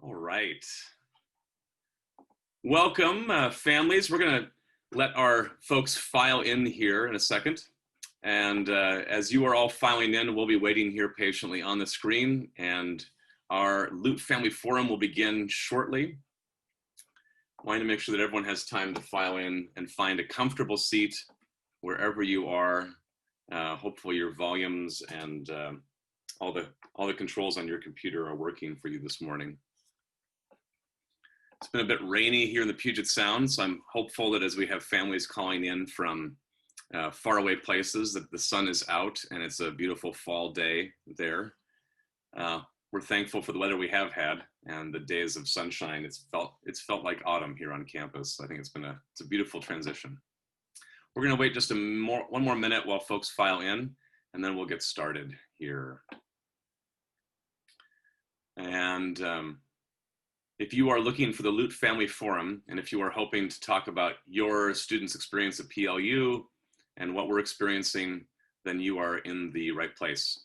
All right. Welcome, families. We're going to let our folks file in here in a second. And as you are all filing in, we'll be waiting here patiently on the screen. And our Lute Family Forum will begin shortly. Wanting to make sure that everyone has time to file in and find a comfortable seat wherever you are. Hopefully your volumes and all the controls on your computer are working for you this morning. It's been a bit rainy here in the Puget Sound, so I'm hopeful that as we have families calling in from faraway places, that the sun is out and it's a beautiful fall day there. We're thankful for the weather we have had and the days of sunshine. It's felt like autumn here on campus. I think it's a beautiful transition. We're going to wait just one more minute while folks file in, and then we'll get started here. And if you are looking for the Lute Family Forum, and if you are hoping to talk about your students' experience at PLU and what we're experiencing, then you are in the right place.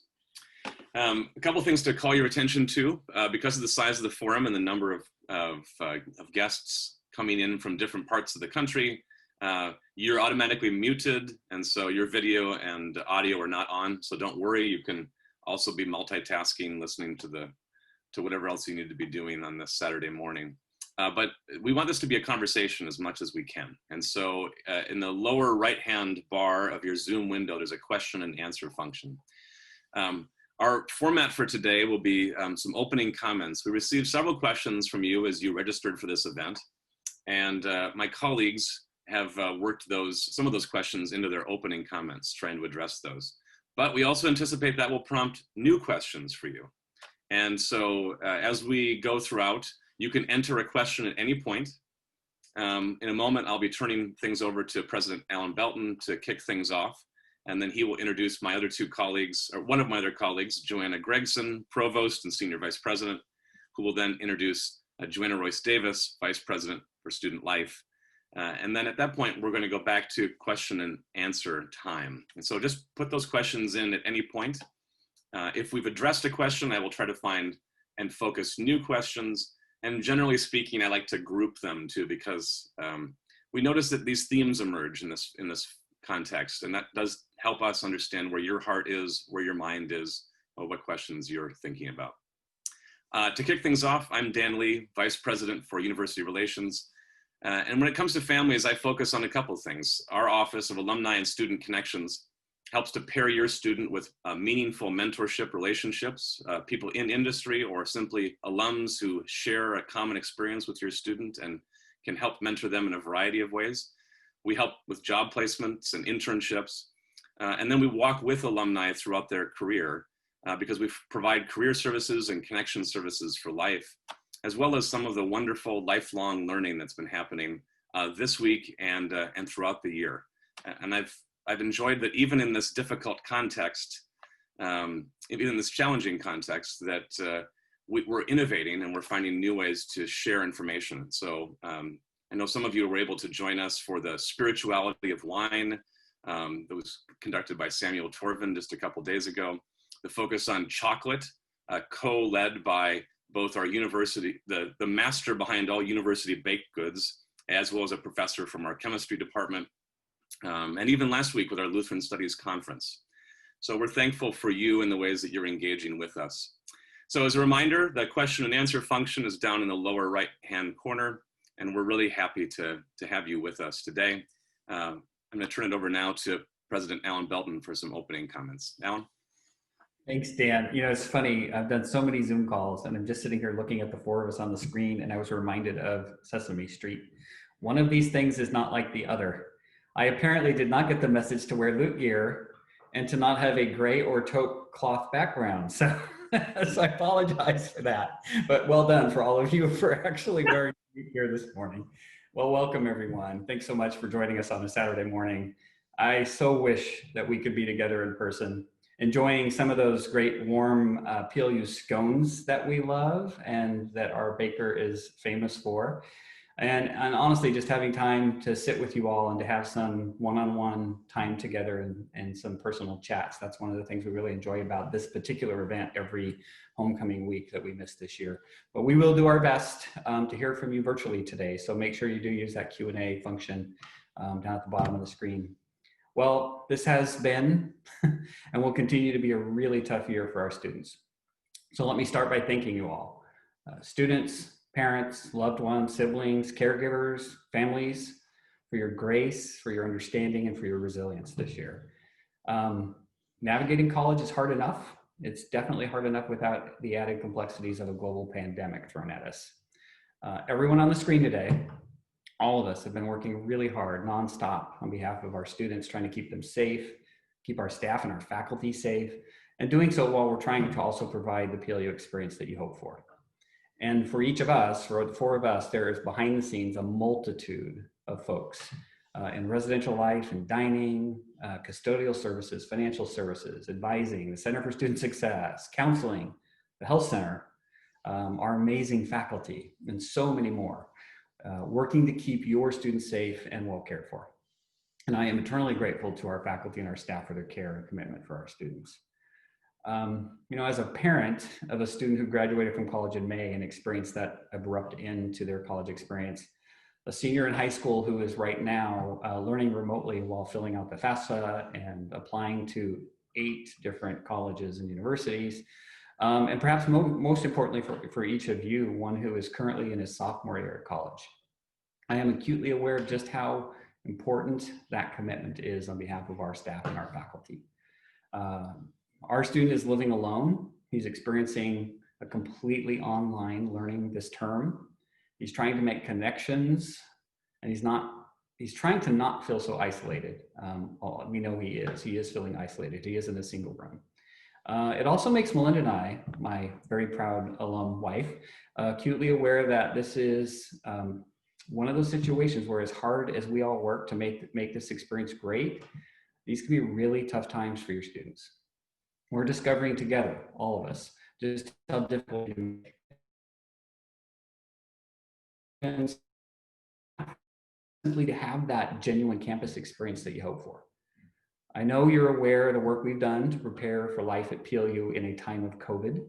A couple things to call your attention to. Because of the size of the forum and the number of guests coming in from different parts of the country, you're automatically muted, and so your video and audio are not on, so don't worry. You can also be multitasking, listening to whatever else you need to be doing on this Saturday morning. But we want this to be a conversation as much as we can. And so in the lower right-hand bar of your Zoom window, there's a question and answer function. Our format for today will be some opening comments. We received several questions from you as you registered for this event. And my colleagues have worked some of those questions into their opening comments, trying to address those. But we also anticipate that will prompt new questions for you. And so as we go throughout, you can enter a question at any point. In a moment, I'll be turning things over to President Alan Belton to kick things off. And then he will introduce my other two colleagues, or one of my other colleagues, Joanna Gregson, Provost and Senior Vice President, who will then introduce Joanna Royce Davis, Vice President for Student Life. And then at that point, we're going to go back to question and answer time. And so just put those questions in at any point. If we've addressed a question, I will try to find and focus new questions. And generally speaking, I like to group them too, because we notice that these themes emerge in this context, and that does help us understand where your heart is, where your mind is, or what questions you're thinking about. To kick things off, I'm Dan Lee, Vice President for University Relations. And when it comes to families, I focus on a couple of things. Our Office of Alumni and Student Connections helps to pair your student with meaningful mentorship relationships, people in industry or simply alums who share a common experience with your student and can help mentor them in a variety of ways. We help with job placements and internships, and then we walk with alumni throughout their career because we provide career services and connection services for life, as well as some of the wonderful lifelong learning that's been happening this week and throughout the year. And I've enjoyed that even in this difficult context, even in this challenging context, that we're innovating and we're finding new ways to share information. So I know some of you were able to join us for the Spirituality of Wine that was conducted by Samuel Torvin just a couple days ago. The focus on chocolate, co-led by both our university, the master behind all university baked goods, as well as a professor from our chemistry department. And even last week with our Lutheran Studies Conference. So we're thankful for you and the ways that you're engaging with us. So as a reminder, the question and answer function is down in the lower right-hand corner, and we're really happy to have you with us today. I'm going to turn it over now to President Alan Belton for some opening comments. Alan? Thanks, Dan. You know, it's funny, I've done so many Zoom calls, and I'm just sitting here looking at the four of us on the screen, and I was reminded of Sesame Street. One of these things is not like the other. I apparently did not get the message to wear Lute gear and to not have a gray or taupe cloth background. So, so I apologize for that, but well done for all of you for actually wearing Lute gear this morning. Well, welcome everyone. Thanks so much for joining us on a Saturday morning. I so wish that we could be together in person, enjoying some of those great warm PLU scones that we love and that our baker is famous for. And honestly, just having time to sit with you all and to have some one-on-one time together and some personal chats. That's one of the things we really enjoy about this particular event every homecoming week that we missed this year. But we will do our best to hear from you virtually today. So make sure you do use that Q&A function down at the bottom of the screen. Well, this has been and will continue to be a really tough year for our students. So let me start by thanking you all. Students, parents, loved ones, siblings, caregivers, families, for your grace, for your understanding, and for your resilience this year. Navigating college is hard enough. It's definitely hard enough without the added complexities of a global pandemic thrown at us. Everyone on the screen today, all of us have been working really hard, nonstop, on behalf of our students, trying to keep them safe, keep our staff and our faculty safe, and doing so while we're trying to also provide the PLU experience that you hope for. And for each of us, for the four of us, there is behind the scenes a multitude of folks in residential life and dining, custodial services, financial services, advising, the Center for Student Success, counseling, the health center, our amazing faculty, and so many more, working to keep your students safe and well cared for. And I am eternally grateful to our faculty and our staff for their care and commitment for our students. As a parent of a student who graduated from college in May and experienced that abrupt end to their college experience, a senior in high school who is right now learning remotely while filling out the FAFSA and applying to 8 different colleges and universities, and perhaps most importantly for each of you, one who is currently in his sophomore year at college. I am acutely aware of just how important that commitment is on behalf of our staff and our faculty. Our student is living alone. He's experiencing a completely online learning this term. He's trying to make connections, and he's trying to not feel so isolated. We know he is feeling isolated. He is in a single room. It also makes Melinda and I, my very proud alum wife, acutely aware that this is one of those situations where, as hard as we all work to make this experience great, these can be really tough times for your students. We're discovering together, all of us, just how difficult it is simply to have that genuine campus experience that you hope for. I know you're aware of the work we've done to prepare for life at PLU in a time of COVID.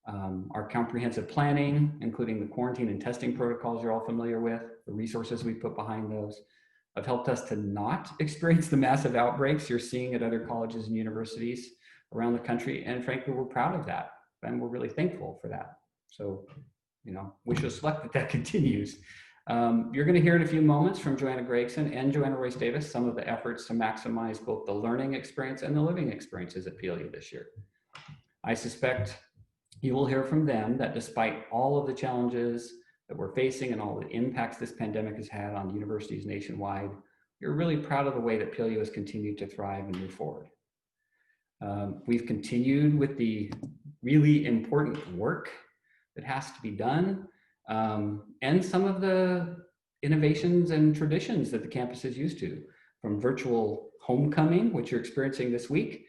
Our comprehensive planning, including the quarantine and testing protocols you're all familiar with, the resources we put behind those, have helped us to not experience the massive outbreaks you're seeing at other colleges and universities around the country. And frankly, we're proud of that. And we're really thankful for that. So, wish us luck that continues. You're going to hear in a few moments from Joanna Gregson and Joanna Royce Davis some of the efforts to maximize both the learning experience and the living experiences at PLU this year. I suspect you will hear from them that despite all of the challenges that we're facing and all the impacts this pandemic has had on universities nationwide, you're really proud of the way that PLU has continued to thrive and move forward. We've continued with the really important work that has to be done, and some of the innovations and traditions that the campus is used to, from virtual homecoming, which you're experiencing this week,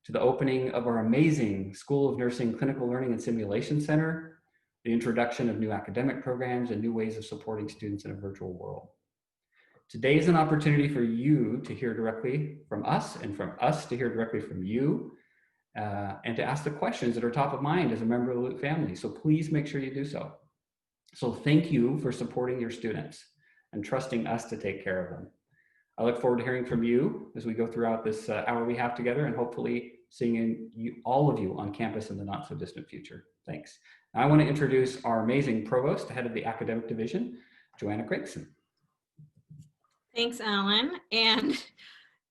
to the opening of our amazing School of Nursing Clinical Learning and Simulation Center, the introduction of new academic programs and new ways of supporting students in a virtual world. Today is an opportunity for you to hear directly from us and from us to hear directly from you, and to ask the questions that are top of mind as a member of the Lute family. So please make sure you do so. So thank you for supporting your students and trusting us to take care of them. I look forward to hearing from you as we go throughout this hour we have together, and hopefully seeing all of you on campus in the not so distant future. Thanks. Now I want to introduce our amazing provost, head of the academic division, Joanna Gregson. Thanks, Alan. And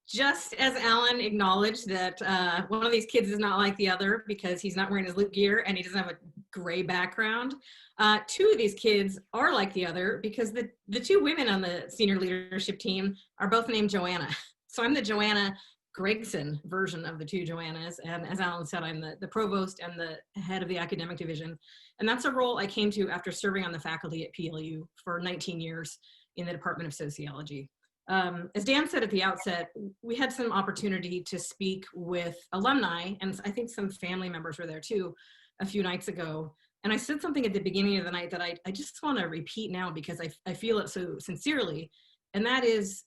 just as Alan acknowledged that one of these kids is not like the other because he's not wearing his Lute gear and he doesn't have a gray background, 2 of these kids are like the other because the 2 women on the senior leadership team are both named Joanna. So I'm the Joanna Gregson version of the 2 Joannas. And as Alan said, I'm the provost and the head of the academic division. And that's a role I came to after serving on the faculty at PLU for 19 years in the Department of Sociology. As Dan said at the outset, we had some opportunity to speak with alumni, and I think some family members were there too, a few nights ago, And I said something at the beginning of the night that I just want to repeat now because I feel it so sincerely. And that is,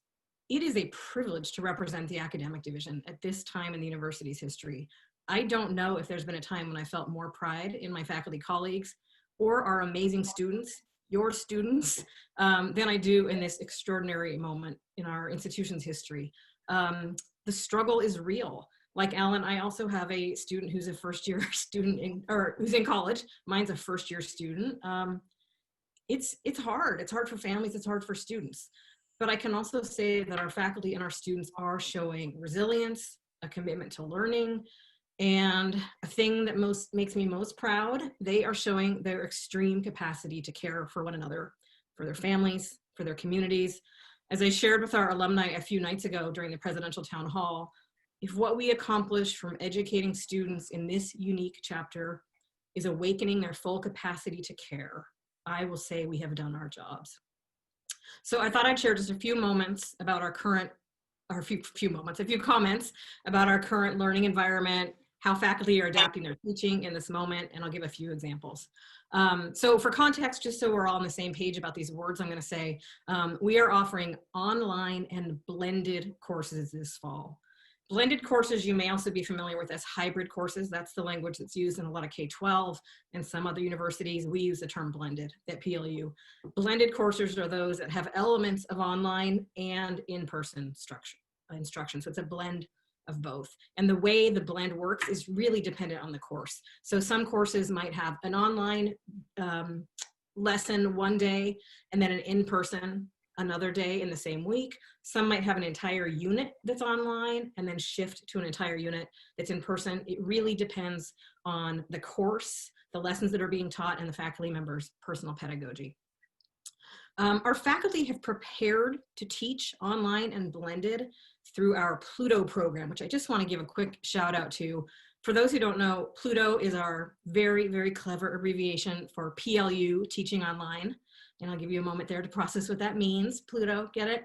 it is a privilege to represent the academic division at this time in the university's history. I don't know if there's been a time when I felt more pride in my faculty colleagues or our amazing students, your students, than I do in this extraordinary moment in our institution's history. The struggle is real. Like Alan, I also have a student who's a first-year student or who's in college. Mine's a first-year student. It's hard. It's hard for families. It's hard for students. But I can also say that our faculty and our students are showing resilience, a commitment to learning, and a thing that makes me most proud, they are showing their extreme capacity to care for one another, for their families, for their communities. As I shared with our alumni a few nights ago during the presidential town hall, if what we accomplish from educating students in this unique chapter is awakening their full capacity to care, I will say we have done our jobs. So I thought I'd share just a few moments about our current, or a few comments about our current learning environment, how faculty are adapting their teaching in this moment, and I'll give a few examples. So for context, just so we're all on the same page about these words I'm going to say, we are offering online and blended courses this fall. Blended courses you may also be familiar with as hybrid courses. That's the language that's used in a lot of K-12 and some other universities. We use the term blended at PLU. Blended courses are those that have elements of online and in-person instruction. So it's a blend of both. And the way the blend works is really dependent on the course. So some courses might have an online lesson one day and then an in-person another day in the same week. Some might have an entire unit that's online and then shift to an entire unit that's in person. It really depends on the course, the lessons that are being taught, and the faculty members' personal pedagogy. Our faculty have prepared to teach online and blended through our Pluto program, which I just want to give a quick shout out to. For those who don't know, Pluto is our very, very clever abbreviation for PLU, Teaching Online. And I'll give you a moment there to process what that means. Pluto, get it?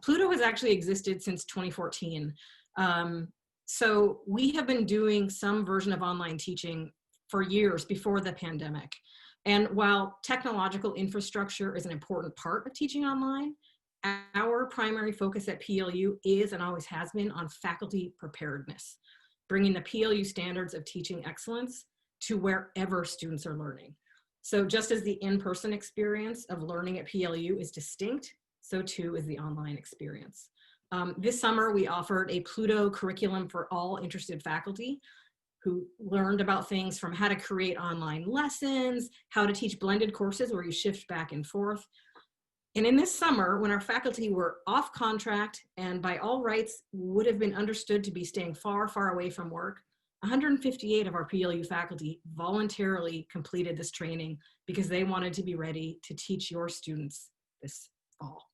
Pluto has actually existed since 2014. So we have been doing some version of online teaching for years before the pandemic. And while technological infrastructure is an important part of teaching online, our primary focus at PLU is and always has been on faculty preparedness, bringing the PLU standards of teaching excellence to wherever students are learning. So just as the in-person experience of learning at PLU is distinct, so too is the online experience. This summer, we offered a Pluto curriculum for all interested faculty who learned about things from how to create online lessons, how to teach blended courses where you shift back and forth. And in this summer, when our faculty were off contract and by all rights would have been understood to be staying far, far away from work, 158 of our PLU faculty voluntarily completed this training because they wanted to be ready to teach your students this fall.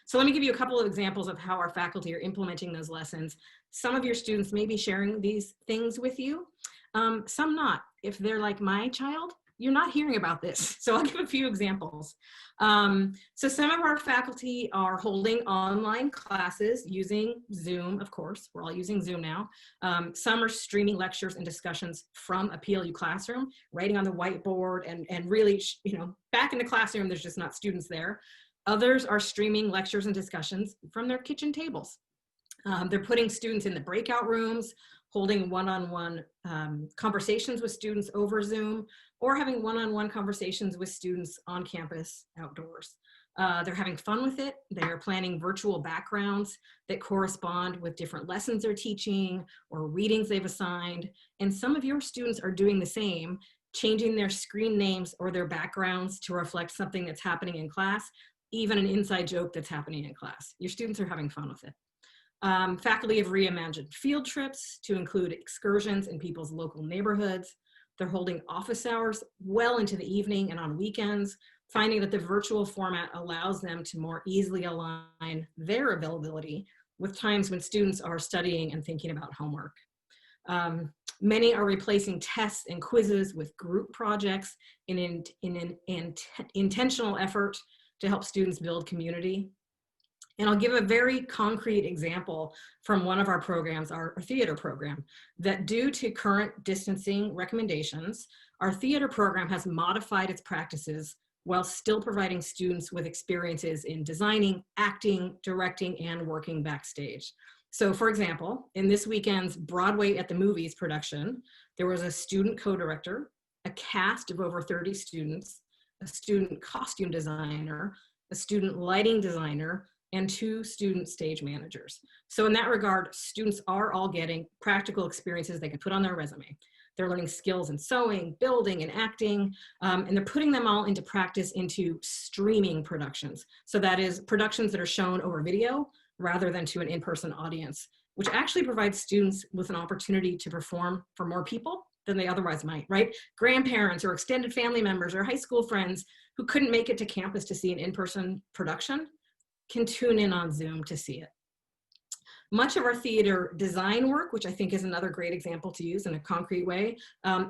So let me give you a couple of examples of how our faculty are implementing those lessons. Some of your students may be sharing these things with you, some not. If they're like my child, you're not hearing about this. So I'll give a few examples. So some of our faculty are holding online classes using Zoom, of course. We're all using Zoom now. Some are streaming lectures and discussions from a PLU classroom, writing on the whiteboard and really, back in the classroom, there's just not students there. Others are streaming lectures and discussions from their kitchen tables. They're putting students in the breakout rooms, holding one-on-one conversations with students over Zoom, or having one-on-one conversations with students on campus outdoors. They're having fun with it. They're planning virtual backgrounds that correspond with different lessons they're teaching or readings they've assigned. And some of your students are doing the same, changing their screen names or their backgrounds to reflect something that's happening in class, even an inside joke that's happening in class. Your students are having fun with it. Faculty have reimagined field trips to include excursions in people's local neighborhoods. They're holding office hours well into the evening and on weekends, finding that the virtual format allows them to more easily align their availability with times when students are studying and thinking about homework. Many are replacing tests and quizzes with group projects in an intentional effort to help students build community. And I'll give a very concrete example from one of our programs, our theater program, that due to current distancing recommendations, our theater program has modified its practices while still providing students with experiences in designing, acting, directing, and working backstage. So for example, in this weekend's Broadway at the Movies production, there was a student co-director, a cast of over 30 students, a student costume designer, a student lighting designer, and 2 student stage managers. So in that regard, students are all getting practical experiences they can put on their resume. They're learning skills in sewing, building, and acting, and they're putting them all into practice into streaming productions. So that is productions that are shown over video rather than to an in-person audience, which actually provides students with an opportunity to perform for more people than they otherwise might, right? Grandparents or extended family members or high school friends who couldn't make it to campus to see an in-person production can tune in on Zoom to see it. Much of our theater design work, which I think is another great example to use in a concrete way,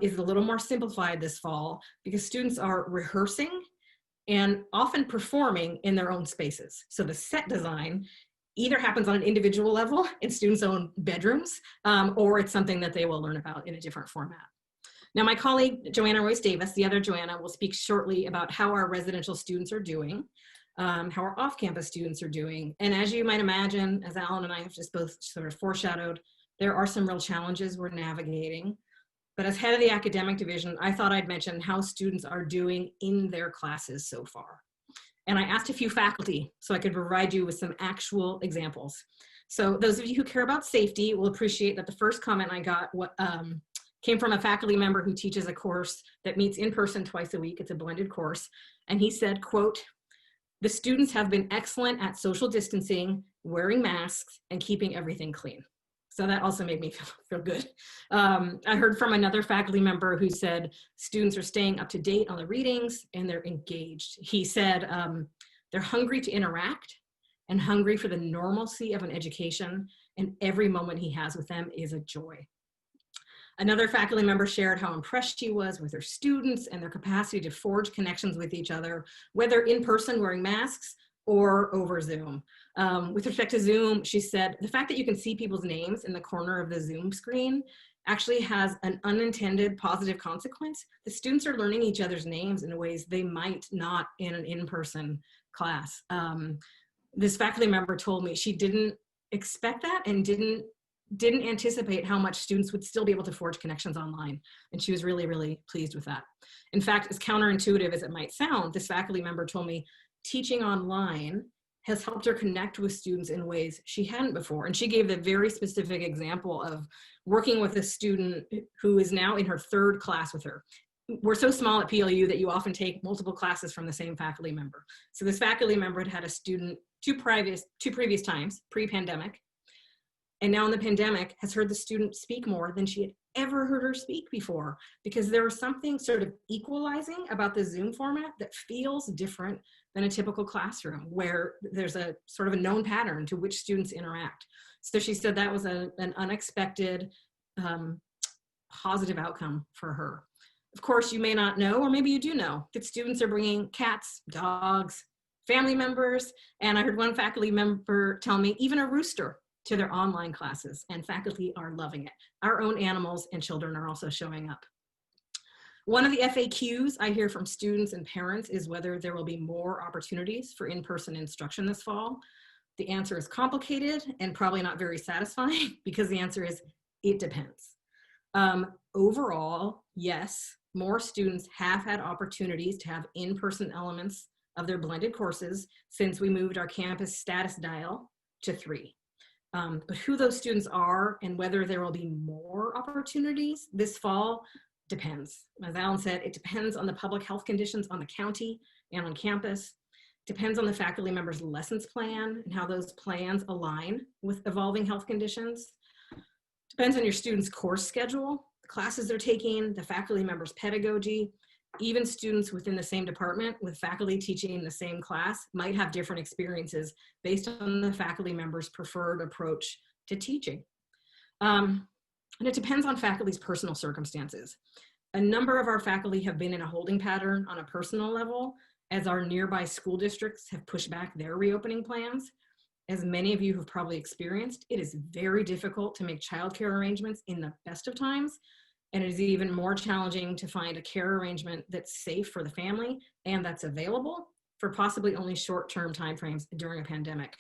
is a little more simplified this fall because students are rehearsing and often performing in their own spaces. So the set design either happens on an individual level in students' own bedrooms, or it's something that they will learn about in a different format. Now, my colleague, Joanna Royce-Davis, the other Joanna, will speak shortly about how our residential students are doing, how our off-campus students are doing. And as you might imagine, as Alan and I have just both sort of foreshadowed, there are some real challenges we're navigating. But as head of the academic division, I thought I'd mention how students are doing in their classes so far. And I asked a few faculty so I could provide you with some actual examples. So those of you who care about safety will appreciate that the first comment I got came from a faculty member who teaches a course that meets in person twice a week. It's a blended course. And he said, quote, "The students have been excellent at social distancing, wearing masks, and keeping everything clean." So that also made me feel good. I heard from another faculty member who said students are staying up to date on the readings and they're engaged. He said they're hungry to interact and hungry for the normalcy of an education, and every moment he has with them is a joy. Another faculty member shared how impressed she was with her students and their capacity to forge connections with each other, whether in person wearing masks or over Zoom. With respect to Zoom, she said, the fact that you can see people's names in the corner of the Zoom screen actually has an unintended positive consequence. The students are learning each other's names in ways they might not in an in-person class. This faculty member told me she didn't expect that and didn't anticipate how much students would still be able to forge connections online. And she was really, really pleased with that. In fact, as counterintuitive as it might sound, this faculty member told me teaching online has helped her connect with students in ways she hadn't before. And she gave the very specific example of working with a student who is now in her 3rd class with her. We're so small at PLU that you often take multiple classes from the same faculty member. So this faculty member had had a student two previous times, pre-pandemic, and now in the pandemic has heard the student speak more than she had ever heard her speak before, because there was something sort of equalizing about the Zoom format that feels different than a typical classroom where there's a sort of a known pattern to which students interact. So she said that was an unexpected positive outcome for her. Of course, you may not know, or maybe you do know, that students are bringing cats, dogs, family members, and I heard one faculty member tell me even a rooster to their online classes, and faculty are loving it. Our own animals and children are also showing up. One of the FAQs I hear from students and parents is whether there will be more opportunities for in-person instruction this fall. The answer is complicated and probably not very satisfying because the answer is, it depends. Overall, yes, more students have had opportunities to have in-person elements of their blended courses since we moved our campus status dial to 3. But who those students are and whether there will be more opportunities this fall depends. As Alan said, it depends on the public health conditions on the county and on campus. Depends on the faculty members' lessons plan and how those plans align with evolving health conditions. Depends on your students' course schedule, the classes they're taking, the faculty members' pedagogy. Even students within the same department with faculty teaching in the same class might have different experiences based on the faculty member's preferred approach to teaching. And it depends on faculty's personal circumstances. A number of our faculty have been in a holding pattern on a personal level as our nearby school districts have pushed back their reopening plans. as many of you have probably experienced, it is very difficult to make childcare arrangements in the best of times. And it is even more challenging to find a care arrangement that's safe for the family and that's available for possibly only short-term timeframes during a pandemic.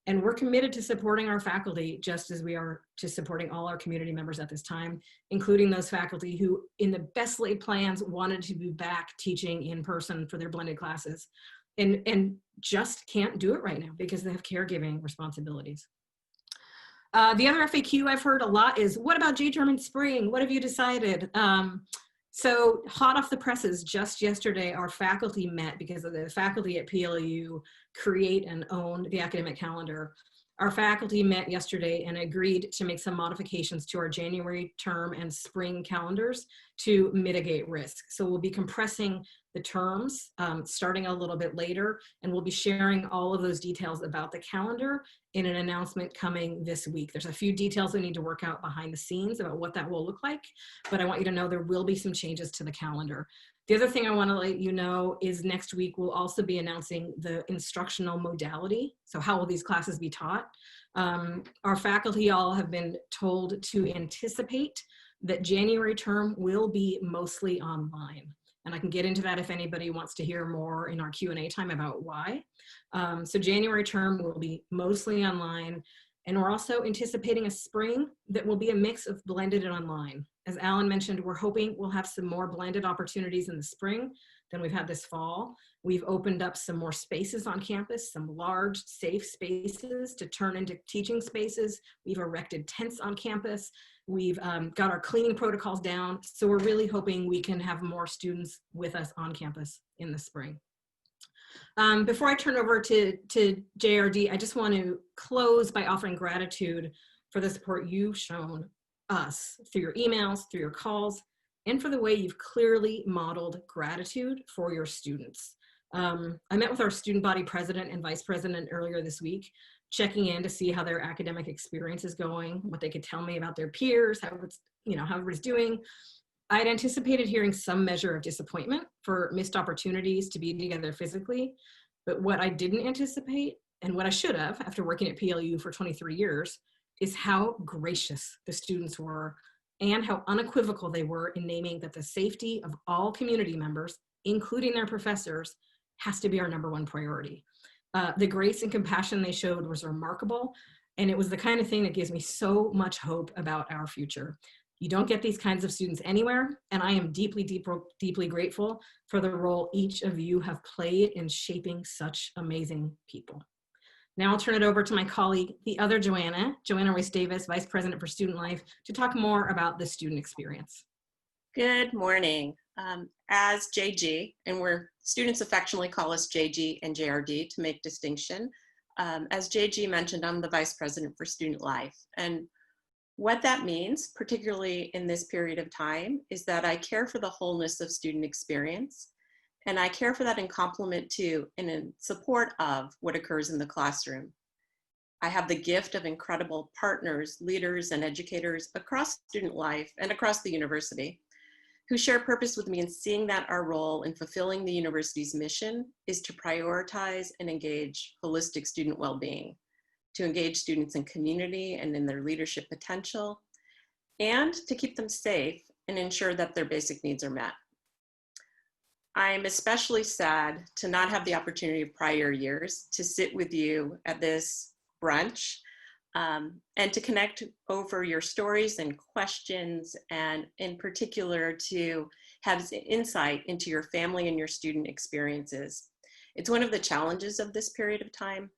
And we're committed to supporting our faculty just as we are to supporting all our community members at this time, including those faculty who in the best laid plans wanted to be back teaching in person for their blended classes and just can't do it right now because they have caregiving responsibilities. The other FAQ I've heard a lot is, what about J-term in spring? What have you decided? So hot off the presses, just yesterday, our faculty met because of the faculty at PLU create and own the academic calendar. Our faculty met yesterday and agreed to make some modifications to our January term and spring calendars to mitigate risk. So we'll be compressing the terms starting a little bit later, and we'll be sharing all of those details about the calendar in an announcement coming this week. There's a few details we need to work out behind the scenes about what that will look like, but I want you to know there will be some changes to the calendar. The other thing I want to let you know is next week we'll also be announcing the instructional modality. So how will these classes be taught? Our faculty all have been told to anticipate that January term will be mostly online. And I can get into that if anybody wants to hear more in our Q&A time about why. So January term will be mostly online. And we're also anticipating a spring that will be a mix of blended and online. As Alan mentioned, we're hoping we'll have some more blended opportunities in the spring than we've had this fall. We've opened up some more spaces on campus, some large, safe spaces to turn into teaching spaces. We've erected tents on campus. We've got our cleaning protocols down. So we're really hoping we can have more students with us on campus in the spring. Before I turn over to JRD, I just want to close by offering gratitude for the support you've shown us through your emails, through your calls, and for the way you've clearly modeled gratitude for your students. I met with our student body president and vice president earlier this week, checking in to see how their academic experience is going, what they could tell me about their peers, how everybody's doing. I had anticipated hearing some measure of disappointment for missed opportunities to be together physically, but what I didn't anticipate, and what I should have after working at PLU for 23 years, is how gracious the students were and how unequivocal they were in naming that the safety of all community members, including their professors, has to be our #1 priority. The grace and compassion they showed was remarkable, and it was the kind of thing that gives me so much hope about our future. You don't get these kinds of students anywhere, and I am deeply, deeply grateful for the role each of you have played in shaping such amazing people. Now I'll turn it over to my colleague, the other Joanna Royce Davis, Vice President for Student Life, to talk more about the student experience. Good morning. As JG, and students affectionately call us JG and JRD to make distinction. As JG mentioned, I'm the Vice President for Student Life. And what that means, particularly in this period of time, is that I care for the wholeness of student experience. And I care for that in complement to and in support of what occurs in the classroom. I have the gift of incredible partners, leaders, and educators across student life and across the university who share purpose with me in seeing that our role in fulfilling the university's mission is to prioritize and engage holistic student well-being, to engage students in community and in their leadership potential, and to keep them safe and ensure that their basic needs are met. I'm especially sad to not have the opportunity of prior years to sit with you at this brunch and to connect over your stories and questions, and in particular to have insight into your family and your student experiences. It's one of the challenges of this period of time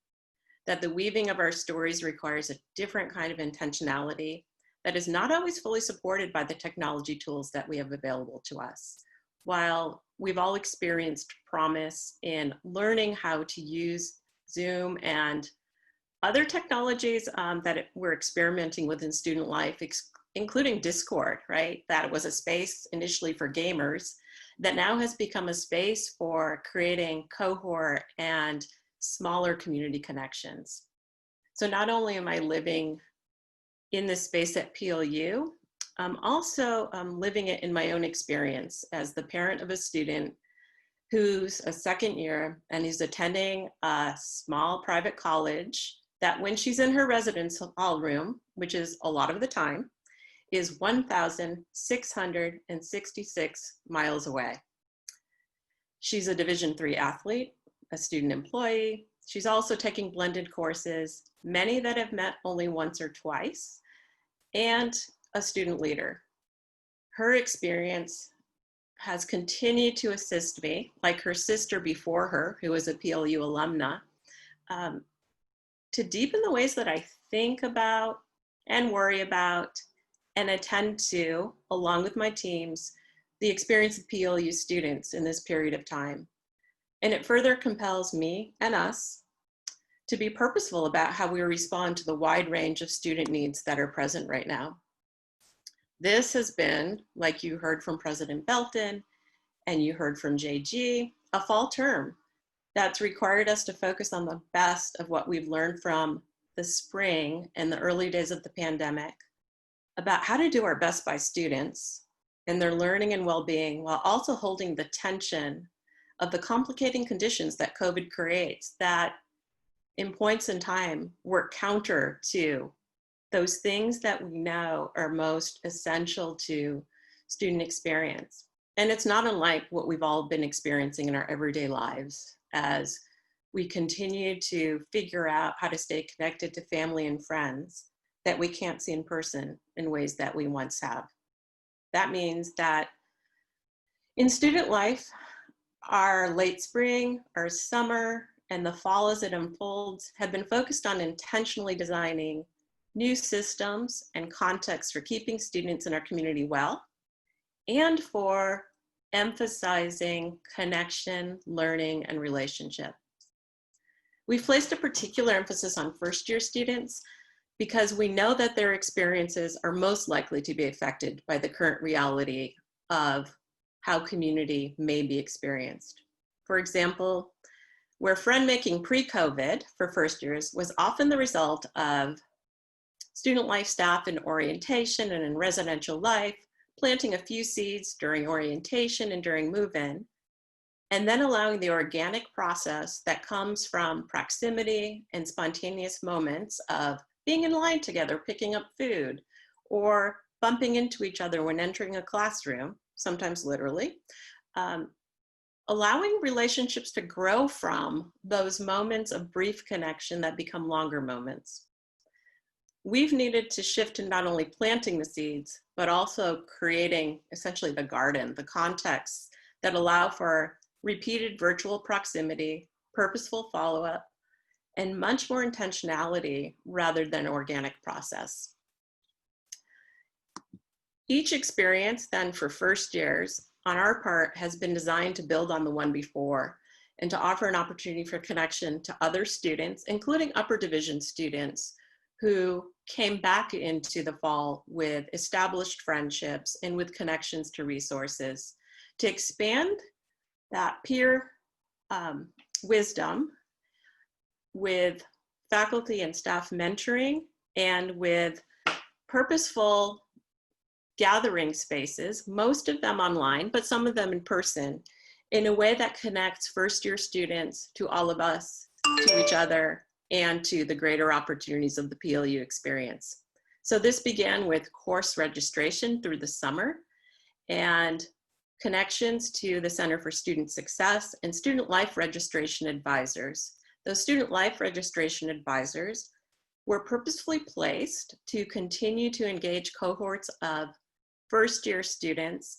that the weaving of our stories requires a different kind of intentionality that is not always fully supported by the technology tools that we have available to us. While we've all experienced promise in learning how to use Zoom and other technologies that we're experimenting with in student life, including Discord, right? That was a space initially for gamers that now has become a space for creating cohort and smaller community connections. So not only am I living in this space at PLU, I'm also living it in my own experience as the parent of a student who's a second year and he's attending a small private college that when she's in her residence hall room, which is a lot of the time, is 1,666 miles away. She's a Division III athlete, a student employee. She's also taking blended courses, many that have met only once or twice, and a student leader. Her experience has continued to assist me, like her sister before her, who is a PLU alumna, to deepen the ways that I think about and worry about and attend to, along with my teams, the experience of PLU students in this period of time. And it further compels me and us to be purposeful about how we respond to the wide range of student needs that are present right now. This has been, like you heard from President Belton and you heard from JG, a fall term that's required us to focus on the best of what we've learned from the spring and the early days of the pandemic about how to do our best by students and their learning and well-being, while also holding the tension of the complicating conditions that COVID creates that in points in time work counter to those things that we know are most essential to student experience. And it's not unlike what we've all been experiencing in our everyday lives as we continue to figure out how to stay connected to family and friends that we can't see in person in ways that we once have. That means that in student life, our late spring, our summer, and the fall as it unfolds have been focused on intentionally designing new systems and contexts for keeping students in our community well, and for emphasizing connection, learning, and relationship. We've placed a particular emphasis on first-year students because we know that their experiences are most likely to be affected by the current reality of how community may be experienced. For example, where friend-making pre-COVID for first years was often the result of student life staff in orientation and in residential life, planting a few seeds during orientation and during move-in, and then allowing the organic process that comes from proximity and spontaneous moments of being in line together, picking up food, or bumping into each other when entering a classroom, sometimes literally, allowing relationships to grow from those moments of brief connection that become longer moments. We've needed to shift to not only planting the seeds, but also creating essentially the garden, the contexts that allow for repeated virtual proximity, purposeful follow-up, and much more intentionality rather than organic process. Each experience then for first years on our part has been designed to build on the one before and to offer an opportunity for connection to other students, including upper division students who came back into the fall with established friendships and with connections to resources to expand that peer wisdom with faculty and staff mentoring and with purposeful gathering spaces, most of them online, but some of them in person, in a way that connects first-year students to all of us, to each other, and to the greater opportunities of the PLU experience. So this began with course registration through the summer and connections to the Center for Student Success and student life registration advisors. Those student life registration advisors were purposefully placed to continue to engage cohorts of first-year students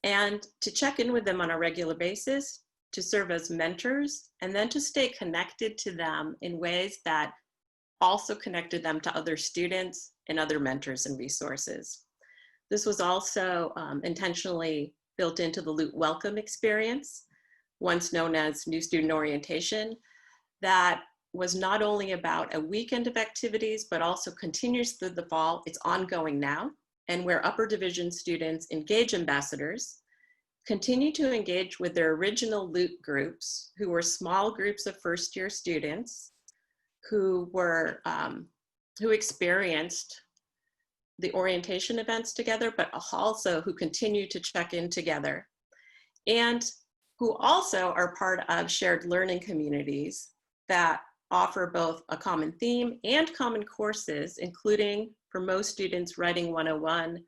and to check in with them on a regular basis, to serve as mentors, and then to stay connected to them in ways that also connected them to other students and other mentors and resources. This was also intentionally built into the Lute Welcome experience, once known as New Student Orientation, that was not only about a weekend of activities, but also continues through the fall. It's ongoing now, and where upper division students engage ambassadors, continue to engage with their original Lute groups, who were small groups of first-year students who were, who experienced the orientation events together, but also who continue to check in together, and who also are part of shared learning communities that offer both a common theme and common courses, including for most students Writing 101,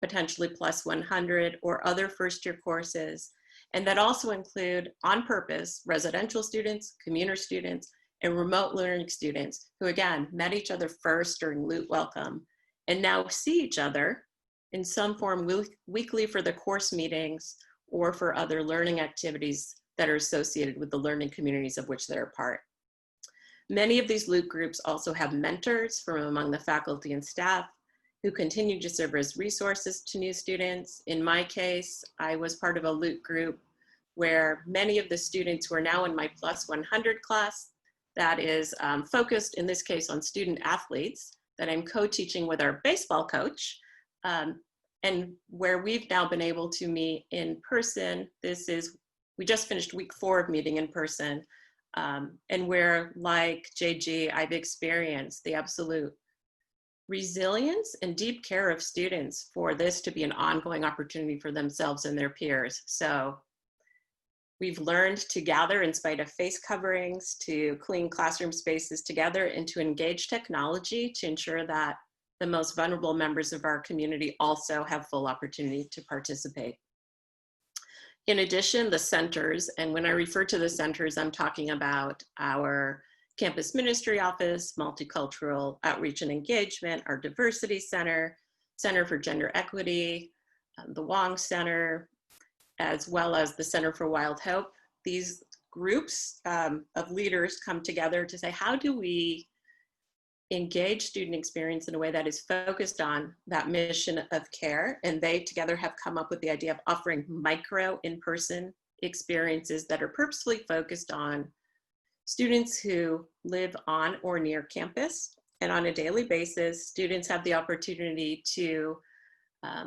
potentially Plus 100 or other first-year courses, and that also include, on purpose, residential students, commuter students, and remote learning students who, again, met each other first during Lute Welcome and now see each other in some form weekly for the course meetings or for other learning activities that are associated with the learning communities of which they're a part. Many of these Lute groups also have mentors from among the faculty and staff who continue to serve as resources to new students. In my case, I was part of a Lute group where many of the students who are now in my Plus 100 class that is focused in this case on student athletes that I'm co-teaching with our baseball coach, and where we've now been able to meet in person. We just finished week 4 of meeting in person, and where, like JG, I've experienced the absolute resilience and deep care of students for this to be an ongoing opportunity for themselves and their peers. So we've learned to gather in spite of face coverings, to clean classroom spaces together, and to engage technology to ensure that the most vulnerable members of our community also have full opportunity to participate. In addition, the centers, and when I refer to the centers, I'm talking about our campus ministry office, multicultural outreach and engagement, our diversity center, Center for Gender Equity, the Wong Center, as well as the Center for Wild Hope. These groups of leaders come together to say, how do we engage student experience in a way that is focused on that mission of care? And they together have come up with the idea of offering micro in-person experiences that are purposefully focused on students who live on or near campus. And on a daily basis, students have the opportunity to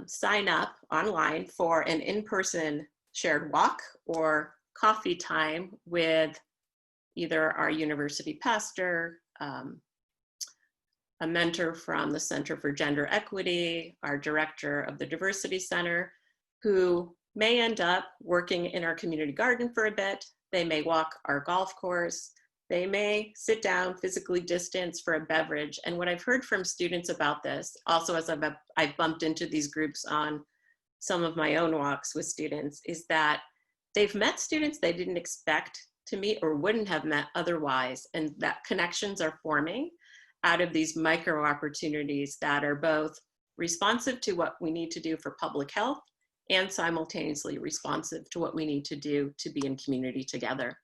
sign up online for an in-person shared walk or coffee time with either our university pastor, a mentor from the Center for Gender Equity, our director of the Diversity Center, who may end up working in our community garden for a bit. They may walk our golf course. They may sit down, physically distance for a beverage. And what I've heard from students about this, also as I've bumped into these groups on some of my own walks with students, is that they've met students they didn't expect to meet or wouldn't have met otherwise. And that connections are forming out of these micro opportunities that are both responsive to what we need to do for public health and simultaneously responsive to what we need to do to be in community together.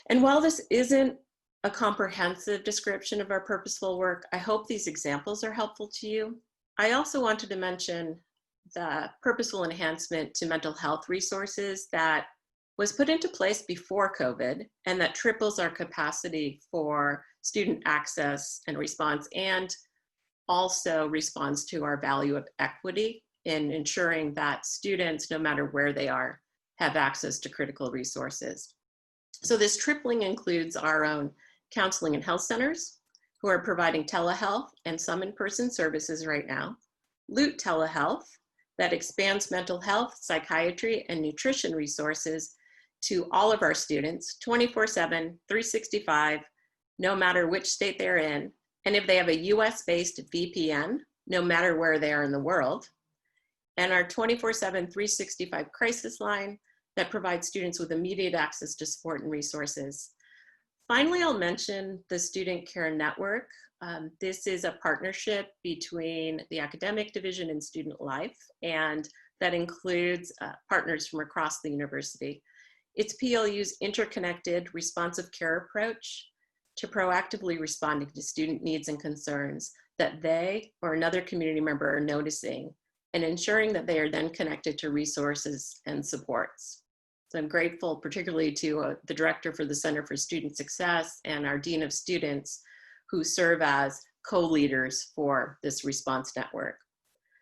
And while this isn't a comprehensive description of our purposeful work, I hope these examples are helpful to you. I also wanted to mention the purposeful enhancement to mental health resources that was put into place before COVID, and that triples our capacity for student access and response, and also responds to our value of equity in ensuring that students, no matter where they are, have access to critical resources. So this tripling includes our own counseling and health centers, who are providing telehealth and some in-person services right now, Lute telehealth that expands mental health, psychiatry, and nutrition resources to all of our students 24/7, 365, no matter which state they're in, and if they have a US-based VPN, no matter where they are in the world, and our 24/7, 365 crisis line that provides students with immediate access to support and resources. Finally, I'll mention the Student Care Network. This is a partnership between the Academic Division and Student Life, and that includes partners from across the university. It's PLU's interconnected responsive care approach to proactively responding to student needs and concerns that they or another community member are noticing, and ensuring that they are then connected to resources and supports. So I'm grateful particularly to the director for the Center for Student Success and our Dean of Students, who serve as co-leaders for this response network.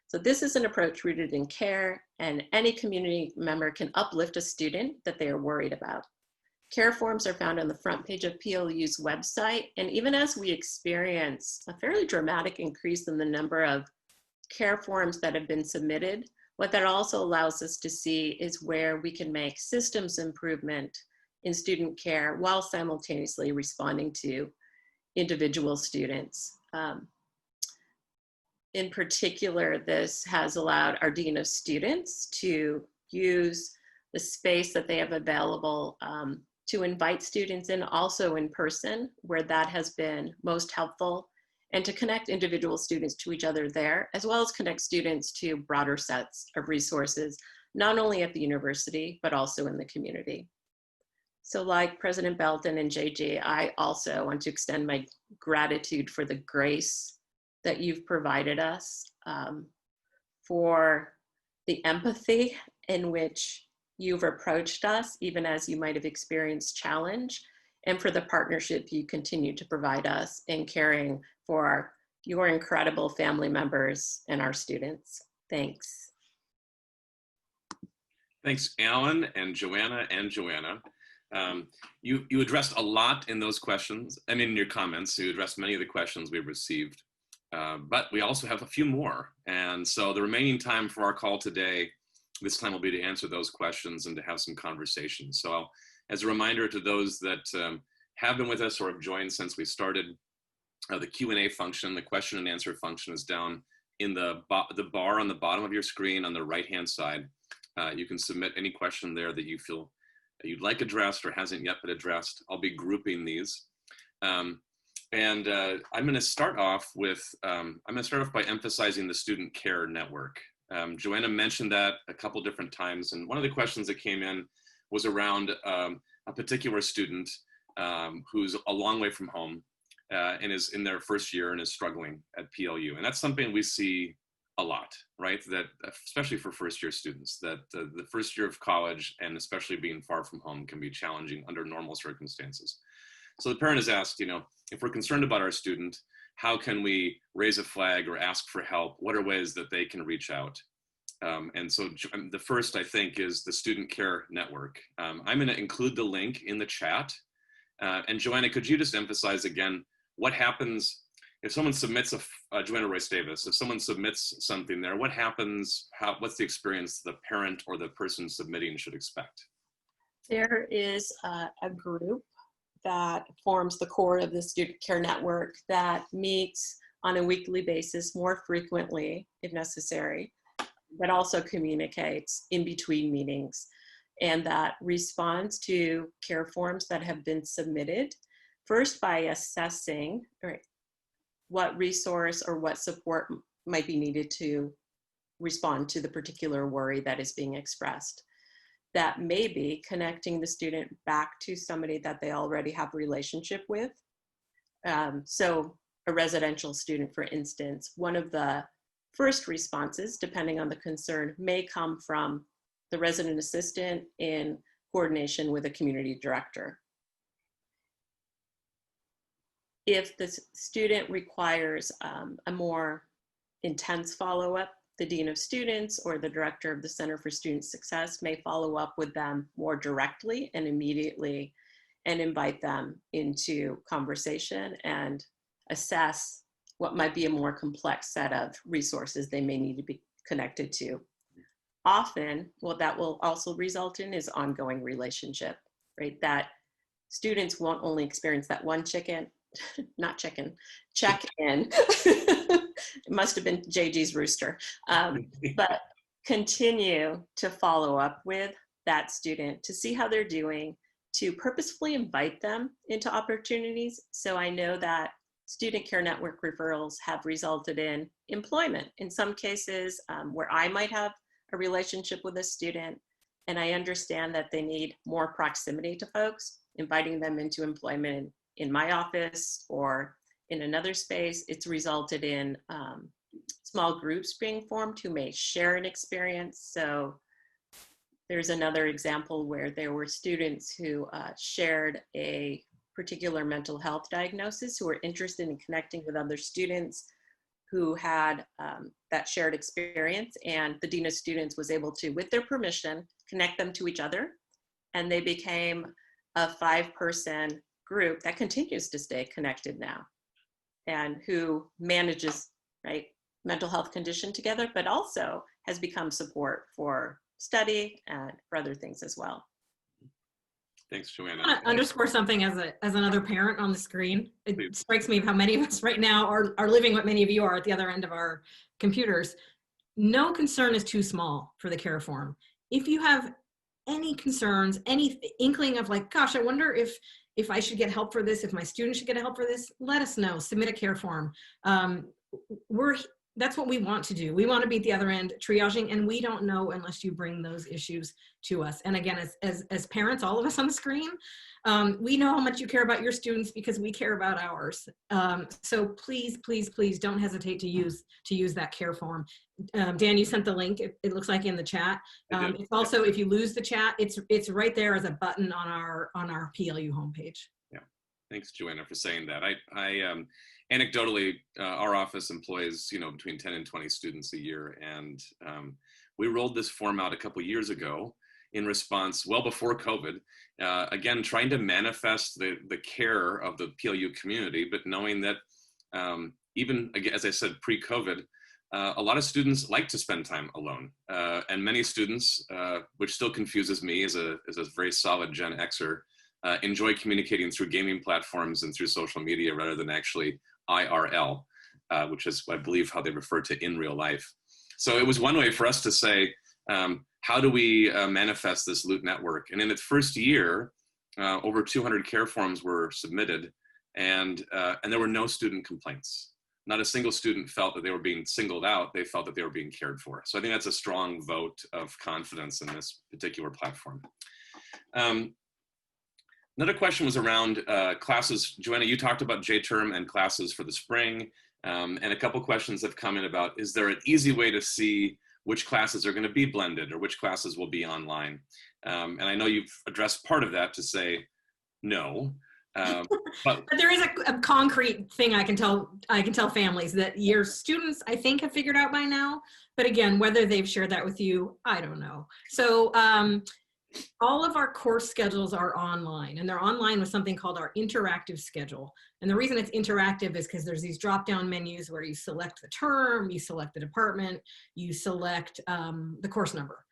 So this is an approach rooted in care, and any community member can uplift a student that they are worried about. Care forms are found on the front page of PLU's website, and even as we experience a fairly dramatic increase in the number of care forms that have been submitted, what that also allows us to see is where we can make systems improvement in student care while simultaneously responding to individual students. In particular, this has allowed our Dean of Students to use the space that they have available to invite students in, also in person, where that has been most helpful, and to connect individual students to each other there, as well as connect students to broader sets of resources, not only at the university, but also in the community. So like President Belton and JG, I also want to extend my gratitude for the grace that you've provided us, for the empathy in which you've approached us, even as you might have experienced challenge, and for the partnership you continue to provide us in caring for your incredible family members and our students. Thanks. Thanks, Alan and Joanna and Joanna. You addressed a lot in those questions, and in your comments, you addressed many of the questions we've received, but we also have a few more. And so the remaining time for our call today, this time will be to answer those questions and to have some conversations. So as a reminder to those that have been with us or have joined since we started, the Q&A function, the question and answer function is down in the bar on the bottom of your screen on the right-hand side. You can submit any question there that you feel that you'd like addressed or hasn't yet been addressed. I'll be grouping these. I'm going to start off by emphasizing the Student Care Network. Joanna mentioned that a couple different times, and one of the questions that came in was around a particular student who's a long way from home and is in their first year and is struggling at PLU. And that's something we see a lot, right? That especially for first year students, that the first year of college and especially being far from home can be challenging under normal circumstances. So the parent has asked, if we're concerned about our student, how can we raise a flag or ask for help? What are ways that they can reach out? And so the first, I think, is the Student Care Network. I'm going to include the link in the chat. And Joanna, could you just emphasize again, what happens if someone submits Joanna Royce Davis, if someone submits something there, what happens, what's the experience the parent or the person submitting should expect? There is a group that forms the core of the Student Care Network that meets on a weekly basis, more frequently if necessary, but also communicates in between meetings, and that responds to care forms that have been submitted, first by assessing what resource or what support might be needed to respond to the particular worry that is being expressed. That may be connecting the student back to somebody that they already have a relationship with. So a residential student, for instance, one of the first responses, depending on the concern, may come from the resident assistant in coordination with a community director. If the student requires a more intense follow-up, the Dean of Students or the Director of the Center for Student Success may follow up with them more directly and immediately and invite them into conversation and assess what might be a more complex set of resources they may need to be connected to. Often, what that will also result in is ongoing relationship, right? That students won't only experience that one check-in. It must have been JG's rooster, but continue to follow up with that student to see how they're doing, to purposefully invite them into opportunities. So I know that Student Care Network referrals have resulted in employment in some cases where I might have a relationship with a student and I understand that they need more proximity to folks, inviting them into employment in my office or in another space. It's resulted in small groups being formed who may share an experience. So there's another example where there were students who shared a particular mental health diagnosis who were interested in connecting with other students who had that shared experience, and the Dean of Students was able to, with their permission, connect them to each other, and they became a 5-person group that continues to stay connected now and who manages mental health condition together, but also has become support for study and for other things as well. Thanks, Joanna. I want to underscore something as another parent on the screen. It strikes me of how many of us right now are living what many of you are at the other end of our computers. No concern is too small for the care form. If you have any concerns, any inkling of like, gosh, I wonder if I should get help for this, if my student should get help for this, let us know. Submit a care form. That's what we want to do. We want to be at the other end triaging, and we don't know unless you bring those issues to us. And again, as parents, all of us on the screen, we know how much you care about your students because we care about ours. So please, please, please don't hesitate to use that care form. Dan, you sent the link. It looks like in the chat. It's also, if you lose the chat, it's right there as a button on our PLU homepage. Yeah, thanks, Joanna, for saying that. I anecdotally, our office employs between 10 and 20 students a year, and we rolled this form out a couple years ago in response, well before COVID, again, trying to manifest the care of the PLU community, but knowing that even, as I said, pre-COVID, a lot of students like to spend time alone. And many students, which still confuses me as a very solid Gen Xer, enjoy communicating through gaming platforms and through social media rather than actually IRL, which is, I believe, how they refer to in real life. So it was one way for us to say, how do we manifest this Lute network? And in its first year, over 200 care forms were submitted, and there were no student complaints. Not a single student felt that they were being singled out. They felt that they were being cared for. So I think that's a strong vote of confidence in this particular platform. Another question was around classes. Joanna, you talked about J-term and classes for the spring, and a couple questions have come in about, is there an easy way to see which classes are going to be blended or which classes will be online? And I know you've addressed part of that to say no. But there is a concrete thing I can tell families that your students, I think, have figured out by now. But again, whether they've shared that with you, I don't know. So all of our course schedules are online, and they're online with something called our interactive schedule. And the reason it's interactive is because there's these drop-down menus where you select the term, you select the department, you select the course number.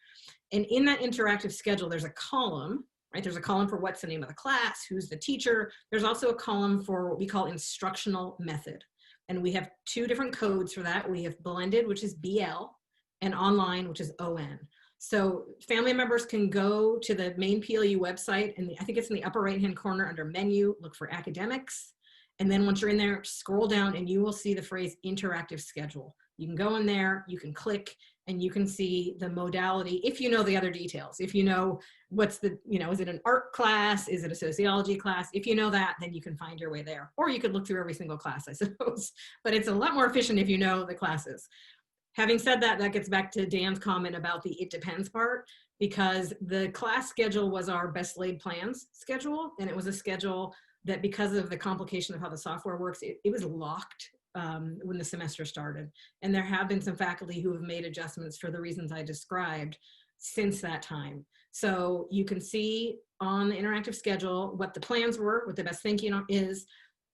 And in that interactive schedule, there's a column, right? There's a column for what's the name of the class, who's the teacher. There's also a column for what we call instructional method. And we have two different codes for that. We have blended, which is BL, and online, which is ON. So family members can go to the main PLU website, and I think it's in the upper right-hand corner under menu, look for academics. And then once you're in there, scroll down and you will see the phrase interactive schedule. You can go in there, you can click, and you can see the modality if you know the other details. If you know what's the, is it an art class? Is it a sociology class? If you know that, then you can find your way there. Or you could look through every single class, I suppose. But it's a lot more efficient if you know the classes. Having said that, that gets back to Dan's comment about the it depends part, because the class schedule was our best laid plans schedule. And it was a schedule that, because of the complication of how the software works, it was locked when the semester started. And there have been some faculty who have made adjustments for the reasons I described since that time. So you can see on the interactive schedule what the plans were, what the best thinking is.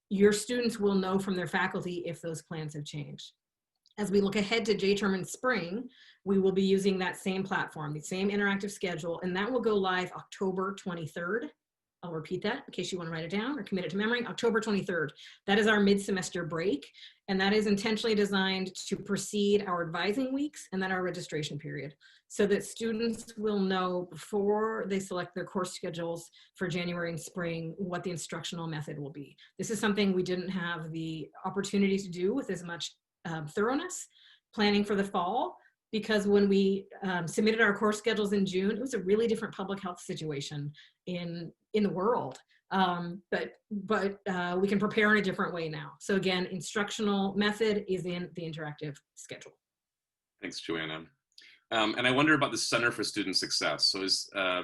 Your students will know from their faculty if those plans have changed. As we look ahead to J-term in spring, we will be using that same platform, the same interactive schedule, and that will go live October 23rd. I'll repeat that in case you want to write it down or commit it to memory. October 23rd. That is our mid-semester break, and that is intentionally designed to precede our advising weeks and then our registration period, so that students will know before they select their course schedules for January and spring what the instructional method will be. This is something we didn't have the opportunity to do with as much thoroughness planning for the fall, because when we submitted our course schedules in June, it was a really different public health situation in the world. But we can prepare in a different way now. So again, instructional method is in the interactive schedule. Thanks, Joanna. And I wonder about the Center for Student Success. So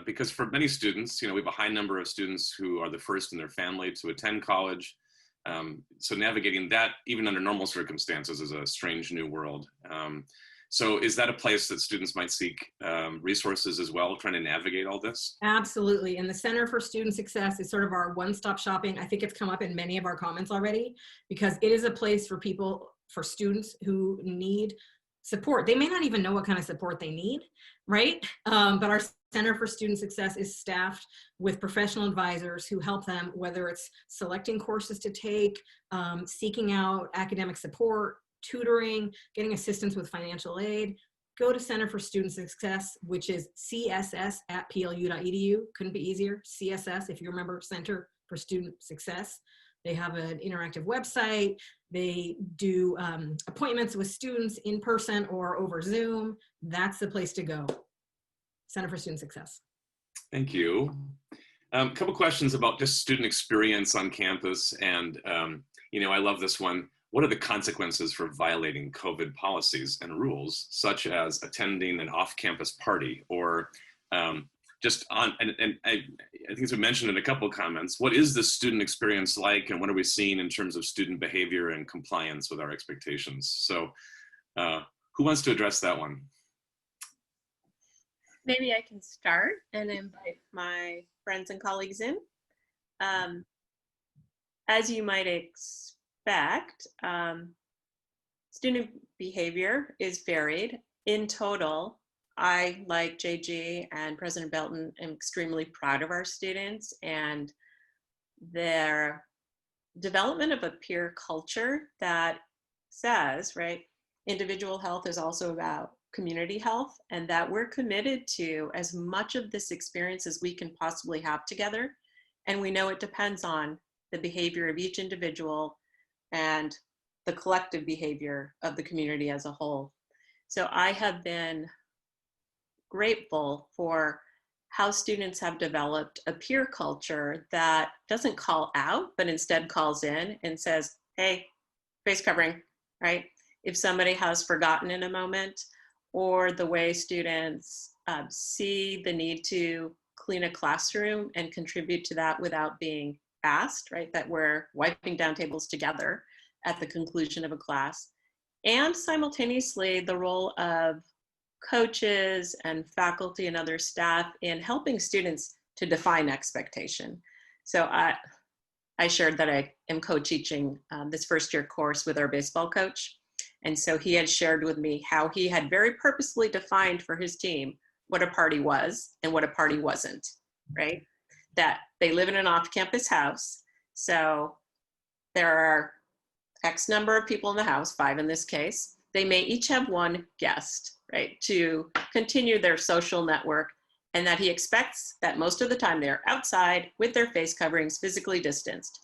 because for many students, we have a high number of students who are the first in their family to attend college. So navigating that, even under normal circumstances, is a strange new world. So is that a place that students might seek resources as well, trying to navigate all this? Absolutely. And the Center for Student Success is sort of our one-stop shopping. I think it's come up in many of our comments already, because it is a place for for students who need support. They may not even know what kind of support they need, right? But our Center for Student Success is staffed with professional advisors who help them, whether it's selecting courses to take, seeking out academic support, tutoring, getting assistance with financial aid. Go to Center for Student Success, which is css@plu.edu. Couldn't be easier. CSS, if you remember, Center for Student Success. They have an interactive website. They do appointments with students in person or over Zoom. That's the place to go. Center for Student Success. Thank you. A couple questions about just student experience on campus. And, you know, I love this one. What are the consequences for violating COVID policies and rules, such as attending an off-campus party or just on, and I think it's been mentioned in a couple of comments, what is the student experience like and what are we seeing in terms of student behavior and compliance with our expectations? So who wants to address that one? Maybe I can start and invite my friends and colleagues in. As you might expect, student behavior is varied. In total, I, like JG and President Belton, am extremely proud of our students and their development of a peer culture that says, right, individual health is also about community health, and that we're committed to as much of this experience as we can possibly have together. And we know it depends on the behavior of each individual and the collective behavior of the community as a whole. So I have been grateful for how students have developed a peer culture that doesn't call out, but instead calls in and says, hey, face covering, right? If somebody has forgotten in a moment, or the way students see the need to clean a classroom and contribute to that without being asked, right? That we're wiping down tables together at the conclusion of a class. And simultaneously, the role of coaches and faculty and other staff in helping students to define expectation. So I shared that I am co-teaching this first year course with our baseball coach. And so he had shared with me how he had very purposefully defined for his team what a party was and what a party wasn't, right? That they live in an off-campus house. So there are X number of people in the house, 5 in this case. They may each have one guest, right, to continue their social network, and that he expects that most of the time they're outside with their face coverings, physically distanced.